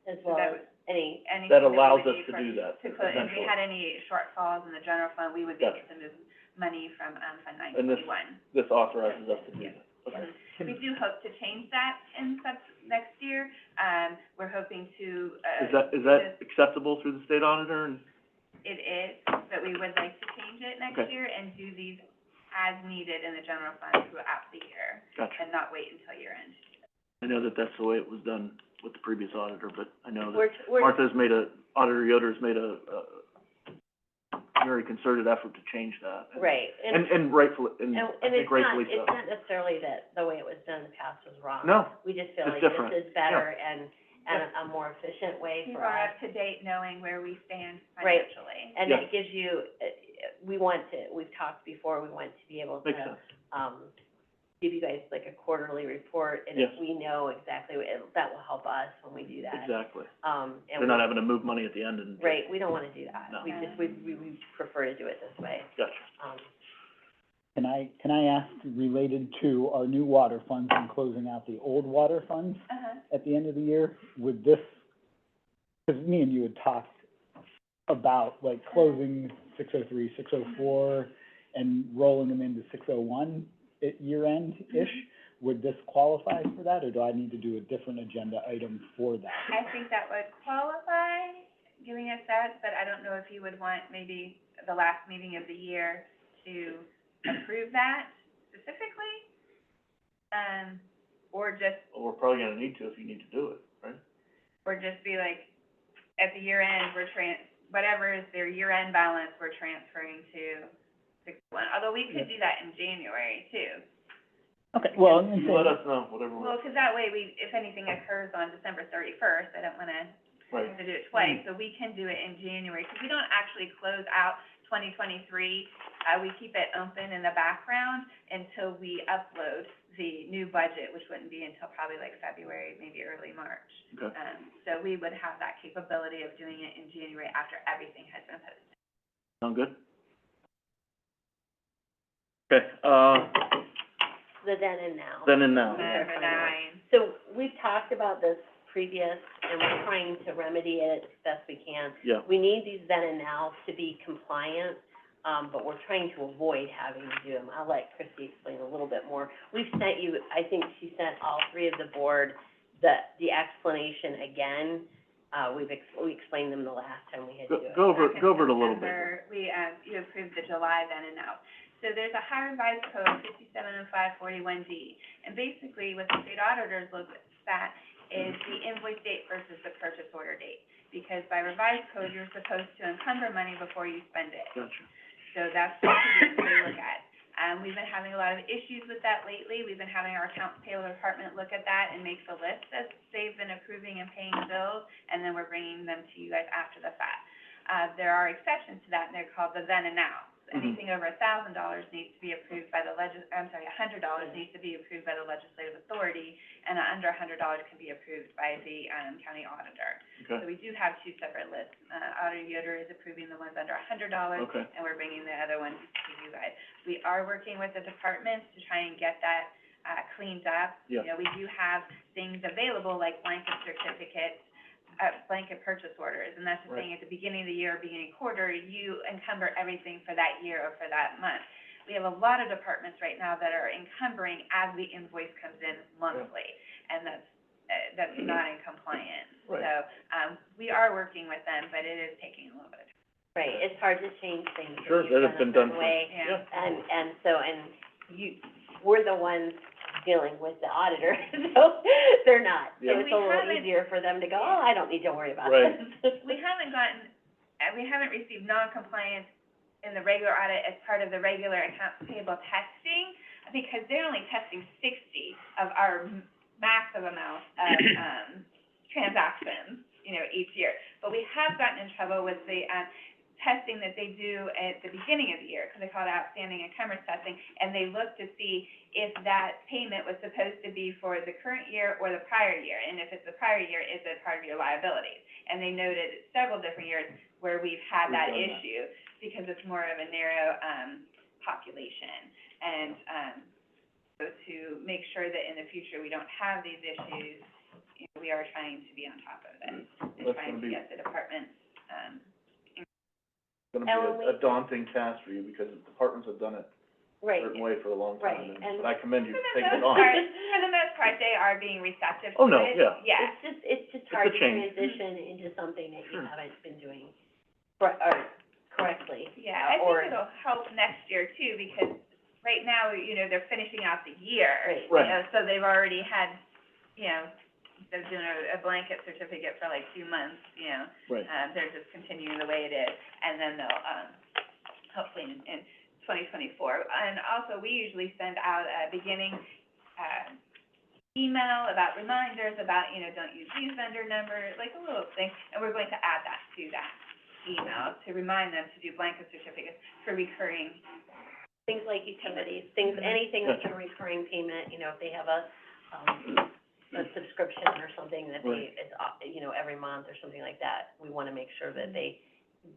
As So well that as anything anything That that we allows would us need to for- do that, to put, if we eventually. had any shortfalls in the general fund, we would be able Gotcha. to move money from, Fund And this- 921. This authorizes us to do Yes. that, okay. We do hope to change that in next year. We're hoping to, Is that acceptable through the state auditor and? it is, but we would like to change it next Okay. year and do these as needed in the general fund throughout the year Gotcha. and not wait until year end. I know that that's the way it was done with the previous auditor, but I know that we're, Auditor Yoder's made a very concerted effort to change that. right, And rightfully, and I and think rightfully so. it's not necessarily that the way it was done in the past was wrong. No, We just feel it's like different. this is better and a more efficient way People for are us. up to date knowing where we stand Right. financially. And Yeah. it gives you, we've talked before, we want to be able makes to, sense. give you guys like a quarterly report, and Yes. if we know exactly, that will help us when we do that. Exactly. And They're not having to move money at the end and. right, we don't wanna do that. No. We prefer to do it this way. Gotcha. Can I ask, related to our new water funds and closing out the old water funds at the end of the year, would this, because me and you had talked about like closing 603, 604, and rolling them into 601 at year end-ish, would this qualify for that, or do I need to do a different agenda item for that? I think that would qualify, giving us that, but I don't know if you would want maybe the last meeting of the year to approve that specifically, or just, Well, we're probably gonna need to if you need to do it, right? or just be like, at the year end, whatever is their year end balance, we're transferring to 61, although we could do that in January too. Okay, well, You let us know, whatever Well, works. 'cause that way if anything occurs on December 31st, I don't wanna Right. have to do it twice, so we can do it in January, 'cause we don't actually close out 2023. We keep it open in the background until we upload the new budget, which wouldn't be until probably like February, maybe early March. Okay. So we would have that capability of doing it in January after everything has been posted. Sound good? Okay, The then and now. then and now. Number 9. So, we've talked about this previous, and we're trying to remedy it as best we can. Yeah, We need these then and nows to be compliant, but we're trying to avoid having to do them. I'll let Christie explain a little bit more. We've sent you, I think she sent all three of the board the explanation again. We explained them the last time we had to do it. go over it a little bit. September, you approved the July then and now. So there's a high revised code, 570541D, and basically what the state auditors look at is the invoice date versus the purchase order date. Because by revised code, you're supposed to encumber money before you spend it. Gotcha. So that's what they look at. We've been having a lot of issues with that lately. We've been having our accounts payable department look at that and make the list as they've been approving and paying the bills, and then we're bringing them to you guys after the fact. There are exceptions to that, and they're called the then and now. Anything over $1,000 needs to be approved by $100 needs to be approved by the legislative authority, and under $100 can be approved by the, county auditor. Okay, So we do have two separate lists. Auditor Yoder is approving the ones under $100, okay, and we're bringing the other ones to you guys. We are working with the departments to try and get that, cleaned up. Yeah. You know, we do have things available like blanket certificates, blanket purchase orders, and that's the Right. thing, at the beginning of the year, beginning quarter, you encumber everything for that year or for that month. We have a lot of departments right now that are encumbering as the invoice comes in monthly, and that's not in compliance. Right. So, we are working with them, but it is taking a little bit of time. Right, it's hard to change things. Sure, you've that has been done a certain for, way. yeah. And so, we're the ones dealing with the auditor, so they're not. So Yeah. it's a little We haven't- easier for them to go, oh, I don't need to worry about Right. this. We haven't received non-compliance in the regular audit as part of the regular accounts payable testing, because they're only testing 60 of our massive amount of, transactions, each year. But we have gotten in trouble with the, testing that they do at the beginning of the year, because they call it outstanding encumbrance testing, and they look to see if that payment was supposed to be for the current year or the prior year, and if it's the prior year, is it part of your liabilities? And they noted several different years where we've had that We've done that. issue, because it's more of a narrow, population. And, so to make sure that in the future we don't have these issues, we are trying to be on top of it, and That's trying gonna to be- get the departments, It's And gonna when be we- a daunting task for you, because departments have done it a Right, certain way for a long Right, time, and- and I commend you for for the taking it most on. part, they are being receptive to it. Oh, no, yeah. Yeah. it's just It's a hard to change. transition into something that you Sure. haven't been doing correctly. Yeah, I or- think it'll help next year too, because right now, they're finishing out the year. Right. Right. So they've already had, they're doing a blanket certificate for like 2 months, Right. they're just continuing the way it is, and then they'll, hopefully in 2024. And also, we usually send out a beginning, email about reminders about, don't use these vendor numbers, like a little thing, and we're going to add that to that email to remind them to do blanket certificates for recurring. Things like utilities, things, anything that's a recurring payment, if they have a subscription or something that they, it's, every month or something like that, we wanna make sure that they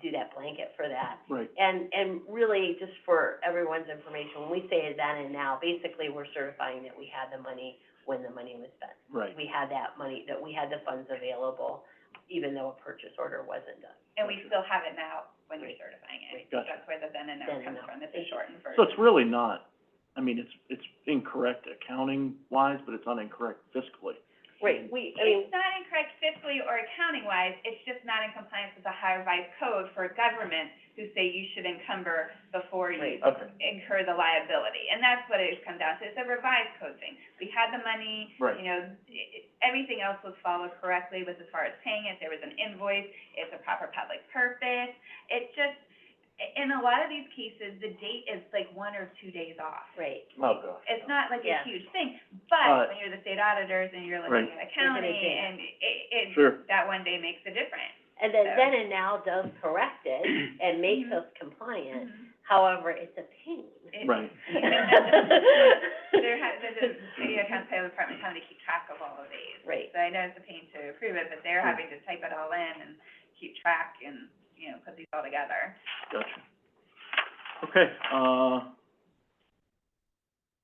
do that blanket for that. Right. And really, just for everyone's information, when we say then and now, basically, we're certifying that we had the money when the money was spent. Right. We had that money, that we had the funds available, even though a purchase order wasn't done. And we still have it now when you're certifying it. Gotcha. That's where the then and now Then and comes now. from, it's a shortened version. So it's really not, I mean, it's incorrect accounting wise, but it's not incorrect fiscally. Right, It's not incorrect fiscally or accounting wise, it's just not in compliance with the higher revised code for government who say you should encumber before you Okay. incur the liability. And that's what it comes down to, it's a revised code thing. We had the money, Right. everything else was followed correctly with as far as paying it, there was an invoice, it's a proper public purpose. It just, in a lot of these cases, the date is like 1 or 2 days off. right. Oh, gosh. It's not like Yeah. a huge thing, but when you're the state auditors and you're looking Right. at accounting, Look at it, and it, Sure. that one day makes a difference. And then, So- then and now does correct it and makes Mhm. us compliant, Mhm. however, it's a pain. It- Right. The city accounts payable department having to keep track of all of these. Right. So I know it's a pain to approve it, but they're having to type it all in and keep track and, put these all together. Gotcha. Okay,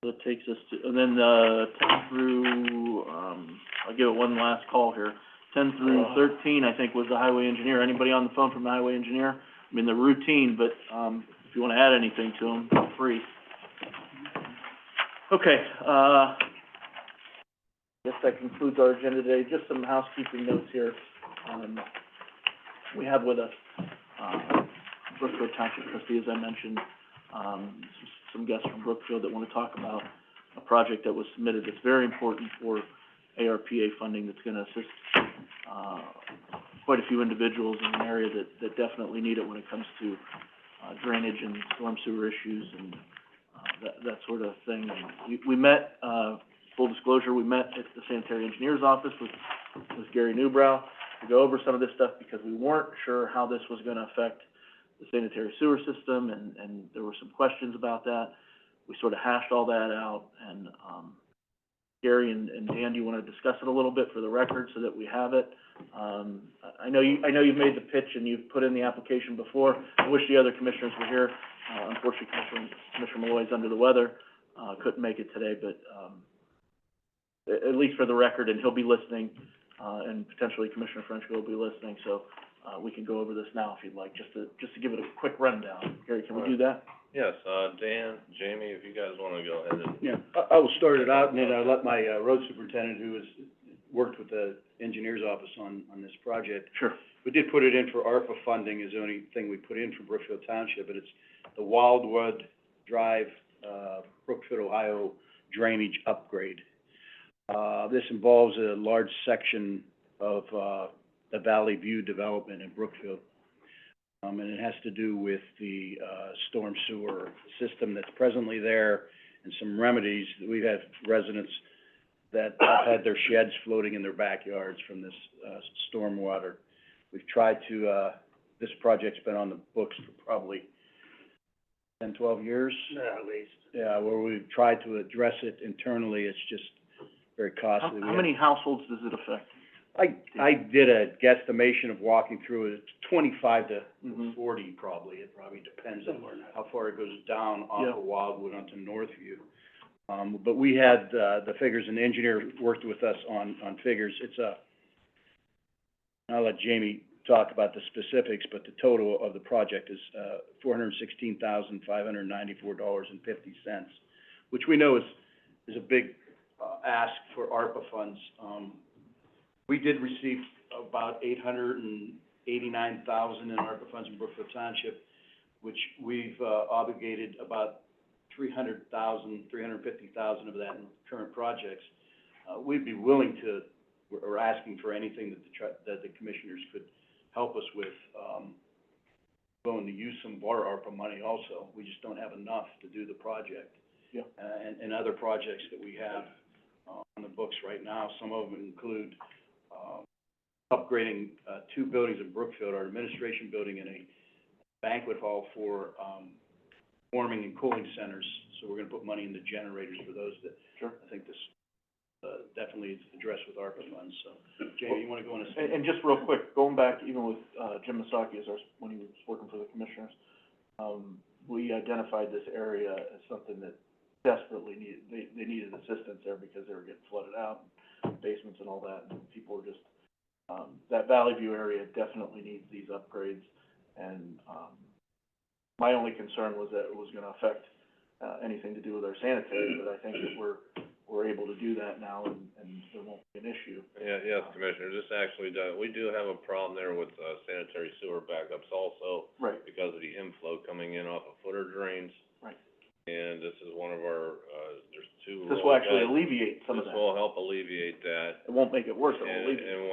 that takes us to, and then, 10 through, I'll give it one last call here. 10 through 13, I think, was the highway engineer. Anybody on the phone from the highway engineer? I mean, they're routine, but, if you wanna add anything to them, feel free. Okay, I guess that concludes our agenda today. Just some housekeeping notes here. We have with us, Brookfield Township trustee, as I mentioned, some guests from Brookfield that wanna talk about a project that was submitted that's very important for ARPA funding that's gonna assist, quite a few individuals in an area that definitely need it when it comes to, drainage and storm sewer issues and, that sort of thing. And we met, full disclosure, we met at the sanitary engineer's office with Gary Newbrow to go over some of this stuff because we weren't sure how this was gonna affect the sanitary sewer system, and there were some questions about that. We sort of hashed all that out, and, Gary and Dan, do you wanna discuss it a little bit for the record so that we have it? I know you've made the pitch and you've put in the application before. I wish the other commissioners were here. Unfortunately, Commissioner Malloy's under the weather, couldn't make it today, but, at least for the record, and he'll be listening, and potentially Commissioner Frenchco will be listening, so, we can go over this now if you'd like, just to give it a quick rundown. Gary, can we do that? Yes, Dan, Jamie, if you guys wanna go ahead and, Yeah, I will start it out, and then I'll let my, road superintendent, who has worked with the engineer's office on this project. Sure. We did put it in for ARPA funding, is the only thing we put in for Brookfield Township, but it's the Wildwood Drive, Brookfield, Ohio drainage upgrade. This involves a large section of, the Valley View development in Brookfield. And it has to do with the, storm sewer system that's presently there and some remedies. We've had residents that have had their sheds floating in their backyards from this, storm water. We've tried to, this project's been on the books for probably 10, 12 years. Yeah, at least. Yeah, where we've tried to address it internally, it's just very costly. How many households does it affect? I did a guesstimation of walking through it, 25 to Mhm. 40 probably. It probably depends on how far it goes down off of Wildwood onto Northview. But we had, the figures, and the engineer worked with us on figures. I'll let Jamie talk about the specifics, but the total of the project is, $416,594.50, which we know is a big, ask for ARPA funds. We did receive about $889,000 in ARPA funds in Brookfield Township, which we've, obligated about $350,000 of that in current projects. We'd be willing to, or asking for anything that the commissioners could help us with, willing to use some of our ARPA money also. We just don't have enough to do the project. Yeah. And other projects that we have, on the books right now, some of them include, upgrading, two buildings in Brookfield, our administration building and a banquet hall for, warming and cooling centers. So we're gonna put money into generators for those that, Sure. I think this, definitely is addressed with ARPA funds, so. Jamie, you wanna go on a And just real quick, going back even with, Jim Masaki when he was working for the commissioners, we identified this area as something that desperately they needed assistance there because they were getting flooded out, basements and all that, and people were just, that Valley View area definitely needs these upgrades, and, my only concern was that it was gonna affect, anything to do with our sanitary, but I think that we're able to do that now, and there won't be an issue. Yeah, yes, Commissioner, this actually does, we do have a problem there with, sanitary sewer backups also, Right, because of the inflow coming in off of footer drains. right. And this is one of our, there's two. This will actually alleviate some of This that. will help alleviate that. It won't make it worse, it'll And, alleviate. and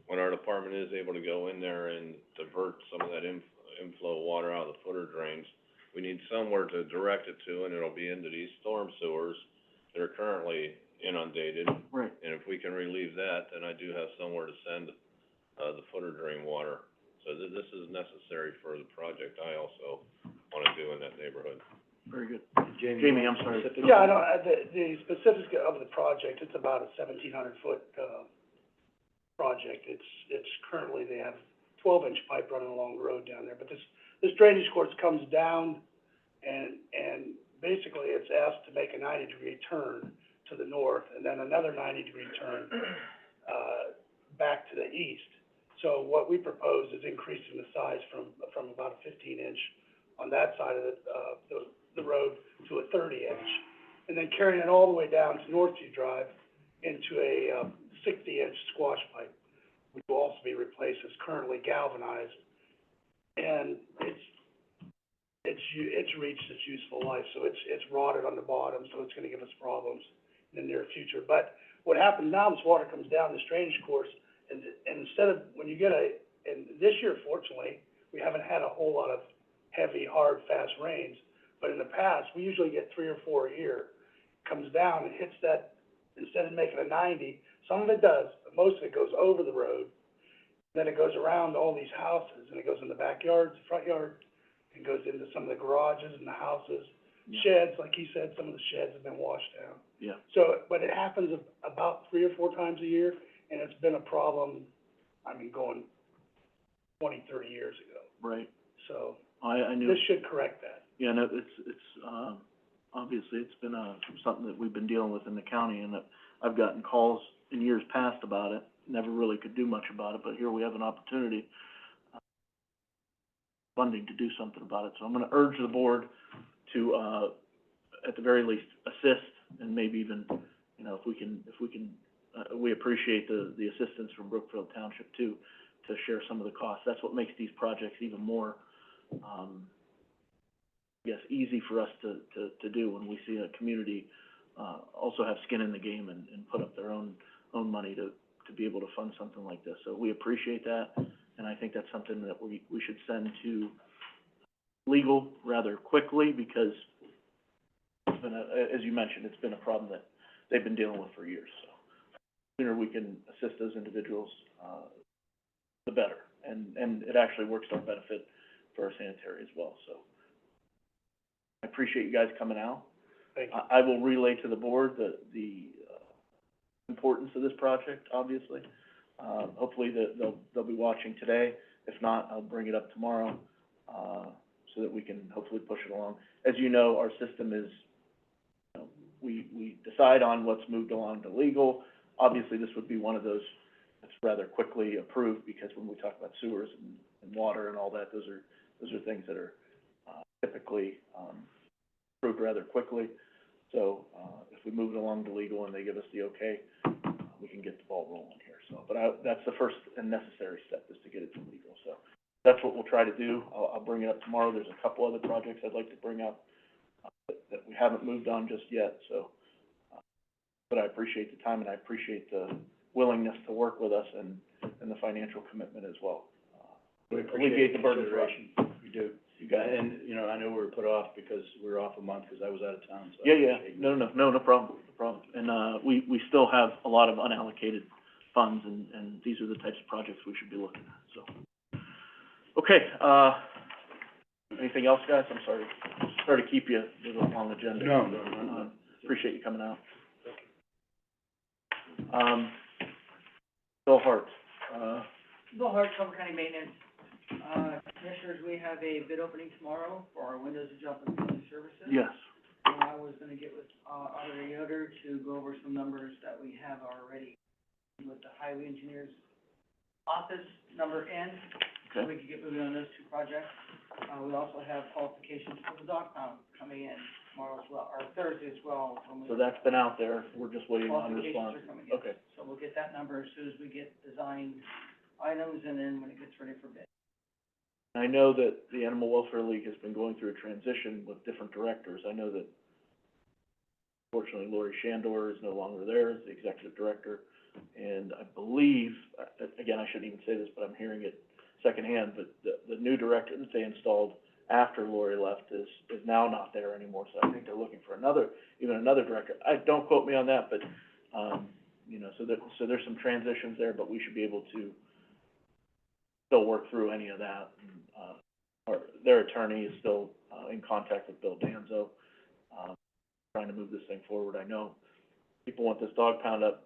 when our department is able to go in there and divert some of that inflow water out of the footer drains, we need somewhere to direct it to, and it'll be into these storm sewers that are currently inundated. Right. And if we can relieve that, then I do have somewhere to send, the footer drain water. So this is necessary for the project I also wanna do in that neighborhood. Very good. Jamie, I'm sorry. Yeah, I know, the specifics of the project, it's about a 1,700-foot, project. It's currently, they have 12-inch pipe running along the road down there, but this drainage course comes down, and basically it's asked to make a 90-degree turn to the north, and then another 90-degree turn, back to the east. So what we propose is increasing the size from about a 15-inch on that side of the road to a 30-inch, and then carrying it all the way down to Northview Drive into a 60-inch squash pipe, which will also be replaced. It's currently galvanized, and it's reached its useful life, so it's rotted on the bottom, so it's gonna give us problems in the near future. But what happens now, this water comes down this drainage course, and instead of, when you get and this year, fortunately, we haven't had a whole lot of heavy, hard, fast rains, but in the past, we usually get 3 or 4 a year. Comes down and hits that, instead of making a 90, some of it does, but most of it goes over the road. Then it goes around all these houses, and it goes in the backyards, the front yard, and goes into some of the garages and the houses. Yeah. Sheds, like he said, some of the sheds have been washed down. Yeah. So, but it happens about 3 or 4 times a year, and it's been a problem, I mean, going 20, 30 years ago. Right. So, I knew. this should correct that. Yeah, no, it's, obviously, it's been, something that we've been dealing with in the county, and I've gotten calls in years past about it, never really could do much about it, but here we have an opportunity, funding to do something about it, so I'm gonna urge the board to, at the very least, assist, and maybe even, you know, if we can, we appreciate the assistance from Brookfield Township too, to share some of the costs. That's what makes these projects even more, I guess, easy for us to do when we see a community, also have skin in the game and put up their own money to be able to fund something like this. So we appreciate that, and I think that's something that we should send to legal rather quickly, because it's been as you mentioned, it's been a problem that they've been dealing with for years. So the sooner we can assist those individuals, the better. And it actually works to our benefit for our sanitary as well. So I appreciate you guys coming out. Thank you. I will relay to the board the importance of this project, obviously. Hopefully they'll be watching today. If not, I'll bring it up tomorrow, so that we can hopefully push it along. As you know, our system is, we decide on what's moved along to legal. Obviously, this would be one of those that's rather quickly approved, because when we talk about sewers and water and all that, those are things that are typically approved rather quickly. So if we move it along to legal and they give us the okay, we can get the ball rolling here. So, but that's the first and necessary step, is to get it to legal. So that's what we'll try to do. I'll bring it up tomorrow. There's a couple other projects I'd like to bring up that we haven't moved on just yet. So, but I appreciate the time, and I appreciate the willingness to work with us and the financial commitment as well. We Alleviate appreciate the the burden for us. consideration. We do. You got it. And, you know, I know we were put off because we were off a month because I was out of town, so. Yeah. No problem. And, we still have a lot of unallocated funds, and these are the types of projects we should be looking at, so. Okay, anything else, guys? I'm sorry to keep you with a long agenda. No. Appreciate you coming out. Bill Hart, Bill Hart, Trumbull County Maintenance. Commissioners, we have a bid opening tomorrow for our windows and jump and ceiling services. yes, I was gonna get with, Auditor Yoder to go over some numbers that we have already with the highway engineer's office number in, so okay. we can get moving on those two projects. We also have qualifications for the dog pound coming in tomorrow as well, or Thursday as well. So that's been out there, we're just waiting on response. Qualifications are coming in. Okay, So we'll get that number as soon as we get design items, and then when it gets ready for bid. I know that the Animal Welfare League has been going through a transition with different directors. I know that fortunately Lori Shandor is no longer there as the executive director, and I believe, again, I shouldn't even say this, but I'm hearing it secondhand, but the new director that they installed after Lori left is now not there anymore, so I think they're looking for another director. Don't quote me on that, but, you know, so there's some transitions there, but we should be able to still work through any of that. And, their attorney is still, in contact with Bill Danzo, trying to move this thing forward. I know people want this dog pound up.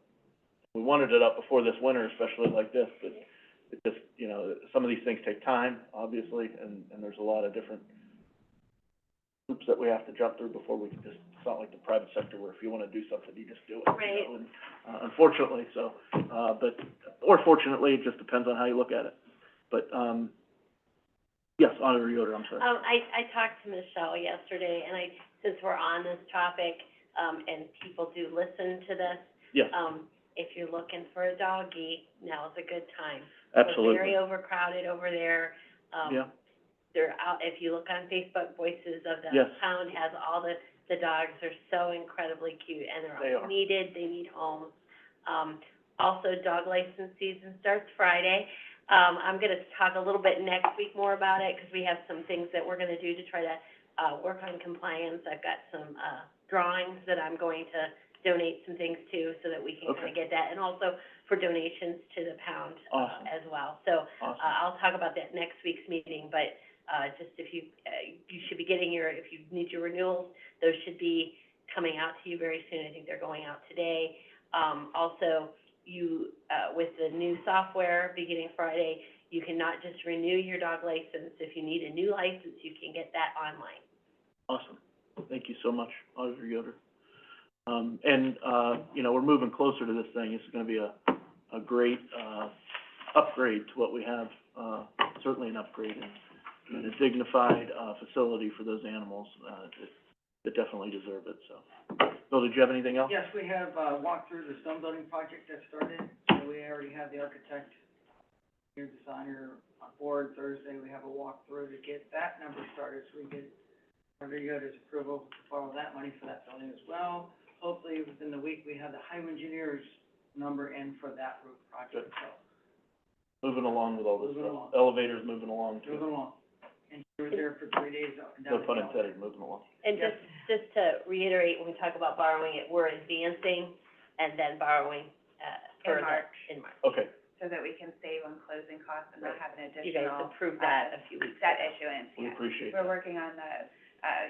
We wanted it up before this winter, especially like this, but it just, you know, some of these things take time, obviously, and there's a lot of different hoops that we have to jump through before we can just, it's not like the private sector where if you wanna do something, you just do it, Right. you know, and, unfortunately, so, or fortunately, it just depends on how you look at it. But, yes, Auditor Yoder, I'm sorry. I talked to Michelle yesterday, and since we're on this topic, and people do listen to this, Yes, if you're looking for a doggy, now's a good time. absolutely. We're very overcrowded over there. Yeah, They're out, if you look on Facebook, Voices of the Yes. Pound has all the dogs are so incredibly cute, and They they're all are. needed, they need homes. Also, dog license season starts Friday. I'm gonna talk a little bit next week more about it, 'cause we have some things that we're gonna do to try to, work on compliance. I've got some, drawings that I'm going to donate some things to, so that we can kinda Okay. get that, and also for donations to the pound, Awesome. as well. So, Awesome. I'll talk about that next week's meeting, but, just if you should be getting if you need your renewals, those should be coming out to you very soon. I think they're going out today. Also, with the new software beginning Friday, you can not just renew your dog license. If you need a new license, you can get that online. Awesome. Thank you so much, Auditor Yoder. You know, we're moving closer to this thing. It's gonna be a great, upgrade to what we have, certainly an upgrade and a dignified, facility for those animals, that definitely deserve it, so. Bill, did you have anything else? Yes, we have, walked through the stone building project that started, so we already have the architect, your designer on board. Thursday, we have a walkthrough to get that number started, so we get Auditor Yoder's approval to borrow that money for that building as well. Hopefully, within the week, we have the highway engineer's number in for that roof project, so, Moving along with all this Moving stuff. along. Elevators moving along too. moving along. And she was there for 3 days up and down. No pun the hill. intended, moving along. And just to reiterate, when we talk about borrowing it, we're advancing and then borrowing, In March, in March. Okay, so that we can save on closing costs and not have an You guys additional, approved that a few weeks ago. debt issuance, we yeah. appreciate We're that. working on the,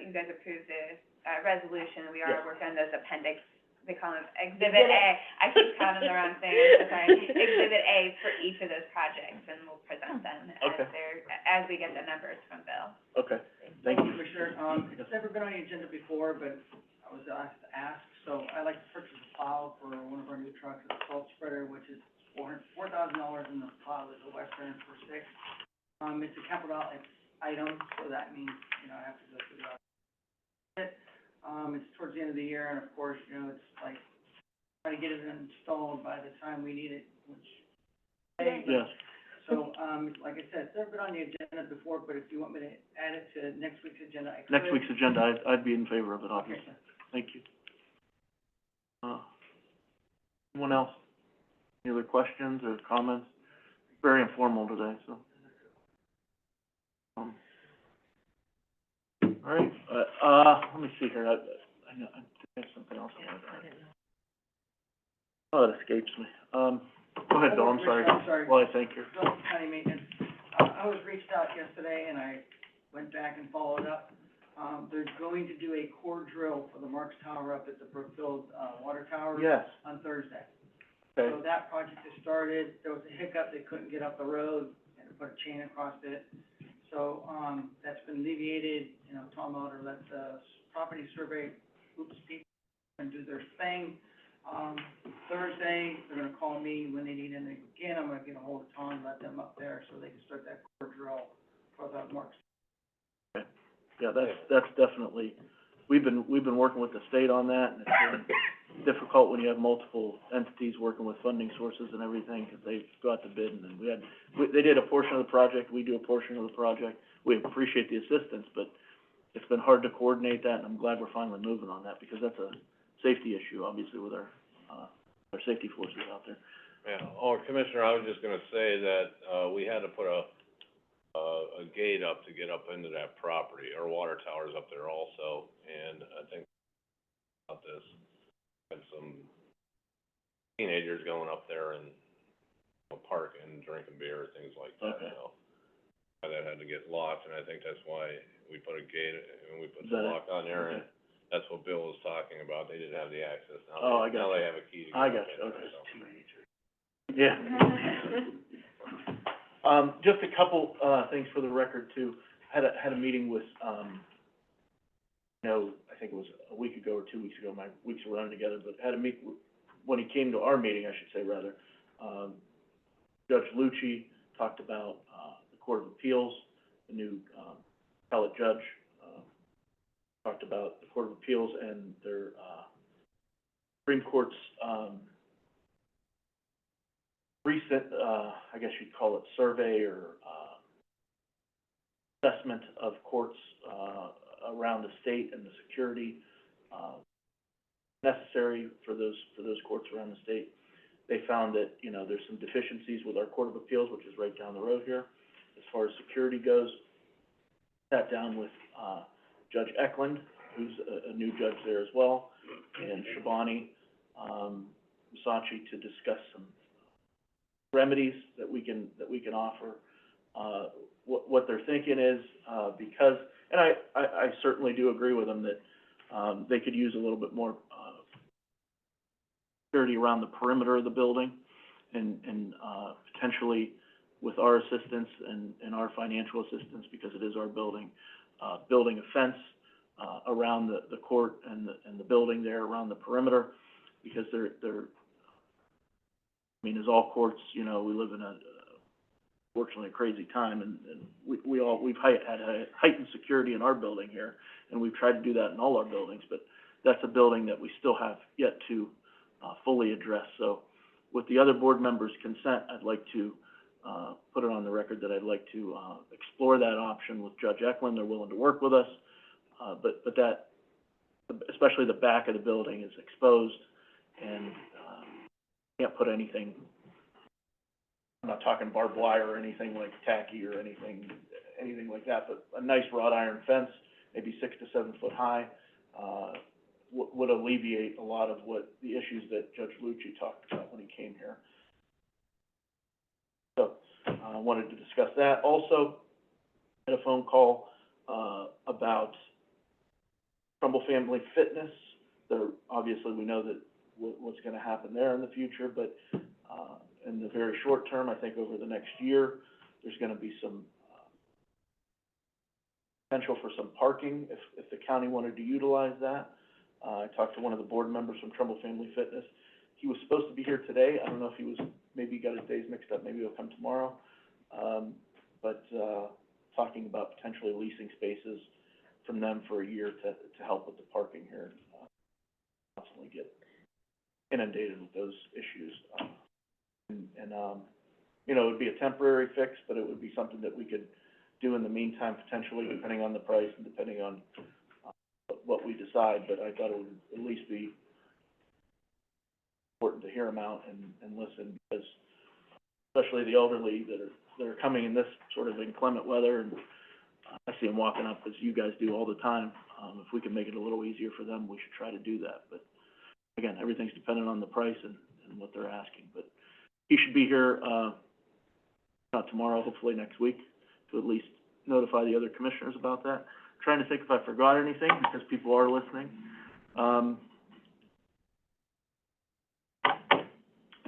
you guys approved the, resolution, we are Yes. working on those appendix, they call them Exhibit Exhibit A. A. I keep counting the wrong thing, I'm so sorry. Exhibit A for each of those projects, and we'll present them Okay. as we get the numbers from Bill. Okay, thank you. Commissioner, it's never been on the agenda before, but I was asked to ask, so I'd like to purchase a plow for one of our new trucks, a salt spreader, which is $4,000, and the plow is a Western for $6,000. It's a capital outlay item, so that means, I have to go through the it's towards the end of the year, and of course, it's like, trying to get it installed by the time we need it, which, Yes, so, like I said, it's never been on the agenda before, but if you want me to add it to next week's agenda, I could. next week's agenda, I'd be in favor of it, Okay, obviously. sir. Thank you. Anyone else? Any other questions or comments? Very informal today, so. All right, let me see here, I know, I have something else I wanted to add. Oh, it escapes me. Go ahead, Bill, I'm sorry. I'm sorry. Well, I thank you. Bill, County Maintenance, I was reached out yesterday, and I went back and followed up. They're going to do a core drill for the Marks Tower up at the Brookfield, water tower. Yes, On Thursday. okay, So that project has started, there was a hiccup, they couldn't get up the road, and put a chain across it. So, that's been alleviated, Tom Elder let the property survey groups people and do their thing. Thursday, they're gonna call me when they need anything again, I'm gonna get a hold of Tom, let them up there so they can start that core drill for the Marks. yeah, that's definitely, we've been working with the state on that, and it's been difficult when you have multiple entities working with funding sources and everything, because they go out to bid, and then they did a portion of the project, we do a portion of the project. We appreciate the assistance, but it's been hard to coordinate that, and I'm glad we're finally moving on that, because that's a safety issue, obviously, with our safety forces out there. Yeah, Commissioner, I was just gonna say that, we had to put a gate up to get up into that property. Our water tower's up there also, and I think about this, had some teenagers going up there and parking, drinking beer, things like that, Okay. so. That had to get locked, and I think that's why we put a gate, and we put Is the that it? lock on there, and Okay. that's what Bill was talking about. They didn't have the access. Now Oh, I they, now gotcha. they have a key to get I up gotcha, in there, okay. so. Yeah. Just a couple, things for the record too. Had a meeting with, I think it was a week ago or 2 weeks ago, my weeks are running together, but had a when he came to our meeting, I should say rather, Judge Lucci talked about, the Court of Appeals, the new, appellate judge, talked about the Court of Appeals and their, Supreme Court's, recent, I guess you'd call it survey or, assessment of courts, around the state and the security, necessary for those courts around the state. They found that, there's some deficiencies with our Court of Appeals, which is right down the road here, as far as security goes. Sat down with, Judge Eklund, who's a new judge there as well, and Shabani, Musashi, to discuss some remedies that we can offer. What they're thinking is, because, and I certainly do agree with them that, they could use a little bit more, security around the perimeter of the building, and potentially with our assistance and our financial assistance, because it is our building, building a fence, around the court and the building there around the perimeter, because they're, as all courts, we live in fortunately a crazy time, and we've had heightened security in our building here, and we've tried to do that in all our buildings, but that's a building that we still have yet to, fully address. So with the other board members' consent, I'd like to, put it on the record that I'd like to, explore that option with Judge Eklund. They're willing to work with us. but that, especially the back of the building is exposed, and, can't put anything, I'm not talking barbed wire or anything like tacky or anything like that, but a nice wrought iron fence, maybe 6 to 7 foot high, would alleviate a lot of what the issues that Judge Lucci talked about when he came here. So, I wanted to discuss that. Also, had a phone call, about Trumbull Family Fitness. There, obviously, we know that what's gonna happen there in the future, but, in the very short term, I think over the next year, there's gonna be some, potential for some parking if the county wanted to utilize that. I talked to one of the board members from Trumbull Family Fitness. He was supposed to be here today. I don't know if he was, maybe he got his days mixed up, maybe he'll come tomorrow. But talking about potentially leasing spaces from them for a year to help with the parking here. Constantly get inundated with those issues. You know, it would be a temporary fix, but it would be something that we could do in the meantime, potentially, depending on the price and depending on what we decide. But I thought it would at least be important to hear them out and listen, because especially the elderly that are coming in this sort of inclement weather, and I see them walking up, as you guys do all the time. If we can make it a little easier for them, we should try to do that. But again, everything's dependent on the price and what they're asking. But he should be here, not tomorrow, hopefully next week, to at least notify the other commissioners about that. Trying to think if I forgot anything, because people are listening. I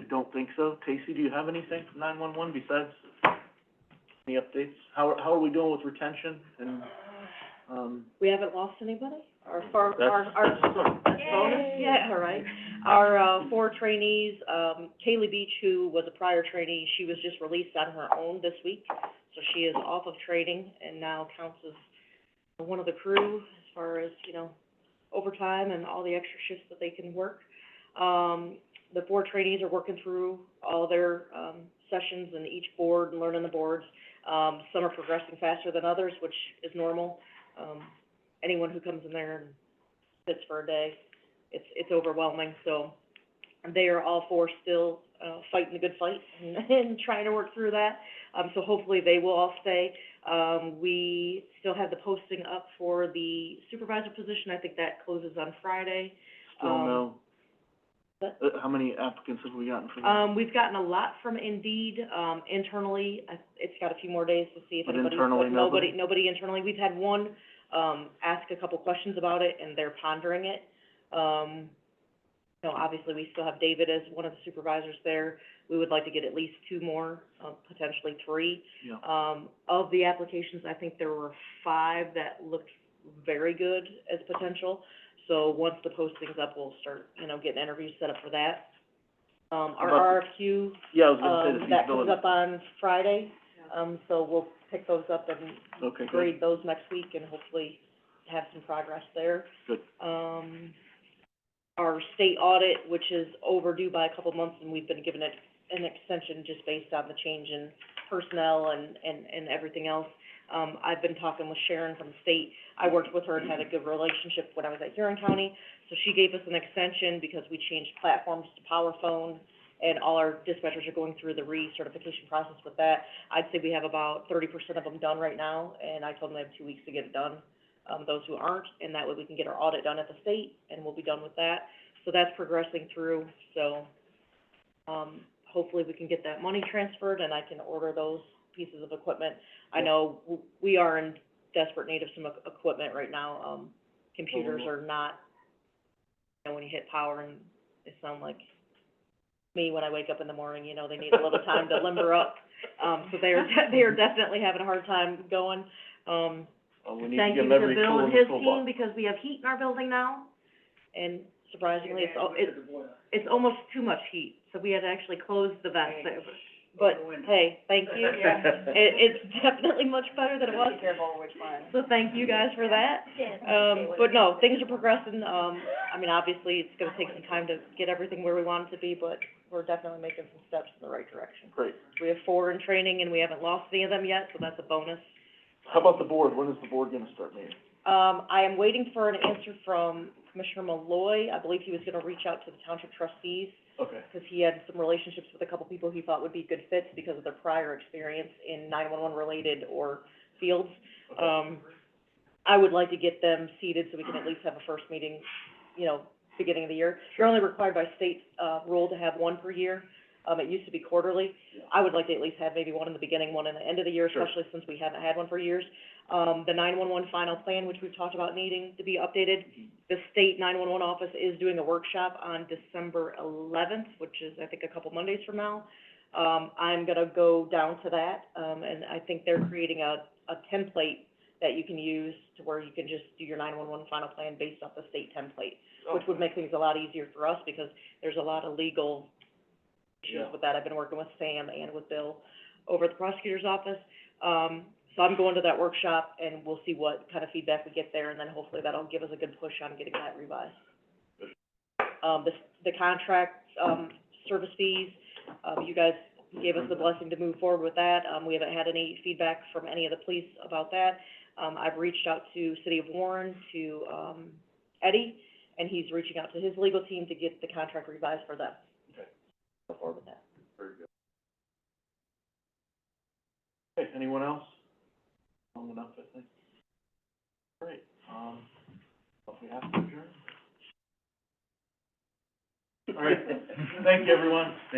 don't think so. Tacey, do you have anything from 911 besides any updates? How are we doing with retention and, We haven't lost anybody? Our that's bonus? Yeah, all right. Our, 4 trainees, Kaylee Beach, who was a prior trainee, she was just released on her own this week. So she is off of training and now counts as one of the crew as far as, you know, overtime and all the extra shifts that they can work. The 4 trainees are working through all their, sessions in each board and learning the boards. Some are progressing faster than others, which is normal. Anyone who comes in there and sits for a day, it's overwhelming. So they are all 4 still, fighting the good fight and trying to work through that. So hopefully they will all stay. We still have the posting up for the supervisor position. I think that closes on Friday. still no? How many applicants have we gotten for that? We've gotten a lot from Indeed, internally. It's got a few more days to see if But anybody. internally, nobody? Nobody internally. We've had one, ask a couple questions about it, and they're pondering it. You know, obviously, we still have David as one of the supervisors there. We would like to get at least 2 more, potentially 3. Yeah. Of the applications, I think there were 5 that looked very good as potential. So once the posting's up, we'll start, you know, getting interviews set up for that. Our RFQ, Yeah, I was gonna say the that comes feasibility. up on Friday, so we'll pick those up and Okay, good. grade those next week and hopefully have some progress there. Good. Our state audit, which is overdue by a couple months, and we've been given it an extension just based on the change in personnel and everything else. I've been talking with Sharon from the state. I worked with her and had a good relationship when I was at Huron County, so she gave us an extension because we changed platforms to PowerPhone, and all our dispatchers are going through the recertification process with that. I'd say we have about 30% of them done right now, and I told them they have 2 weeks to get it done, those who aren't, and that way we can get our audit done at the state, and we'll be done with that. So that's progressing through, so, hopefully we can get that money transferred, and I can order those pieces of equipment. I know we are in desperate need of some equipment right now. Computers are not, you know, when you hit power and they sound like me when I wake up in the morning, you know, they need a little time to limber up. So they are definitely having a hard time going. Well, we need to Thank give you them to every Bill tool in and the his toolbox. team, because we have heat in our building now, and surprisingly, it's almost too much heat, so we had to actually close the vents. But, hey, thank you. It's definitely much better than it was. Be careful which one. So thank you guys for that. But no, things are progressing. I mean, obviously, it's gonna take some time to get everything where we want it to be, but we're definitely making some steps in the right direction. Great. We have 4 in training, and we haven't lost any of them yet, so that's a bonus. How about the board? When is the board gonna start meeting? I am waiting for an answer from Commissioner Malloy. I believe he was gonna reach out to the township trustees, Okay, because he had some relationships with a couple people he thought would be good fits because of their prior experience in 911 related or fields. okay. I would like to get them seated so we can at least have a first meeting, beginning of the year. You're only required by state, rule to have one per year. It used to be quarterly. Yeah. I would like to at least have maybe one in the beginning, one in the end of the year, Sure. especially since we haven't had one for years. The 911 final plan, which we've talked about needing to be updated, the state 911 office is doing a workshop on December 11th, which is, I think, a couple Mondays from now. I'm gonna go down to that, and I think they're creating a template that you can use to where you can just do your 911 final plan based off the state template, which would make things a lot easier for us, because there's a lot of legal issues Yeah. with that. I've been working with Sam and with Bill over at the prosecutor's office. So I'm going to that workshop, and we'll see what kind of feedback we get there, and then hopefully that'll give us a good push on getting that revised. The contract, service fees, you guys gave us the blessing to move forward with that. We haven't had any feedback from any of the police about that. I've reached out to City of Warren, to, Eddie, and he's reaching out to his legal team to get the contract revised for them. Okay. Go forward with that. Very good. Okay, anyone else? Long enough, I think. Great, if we have to adjourn. All right, thank you, everyone. Thank you.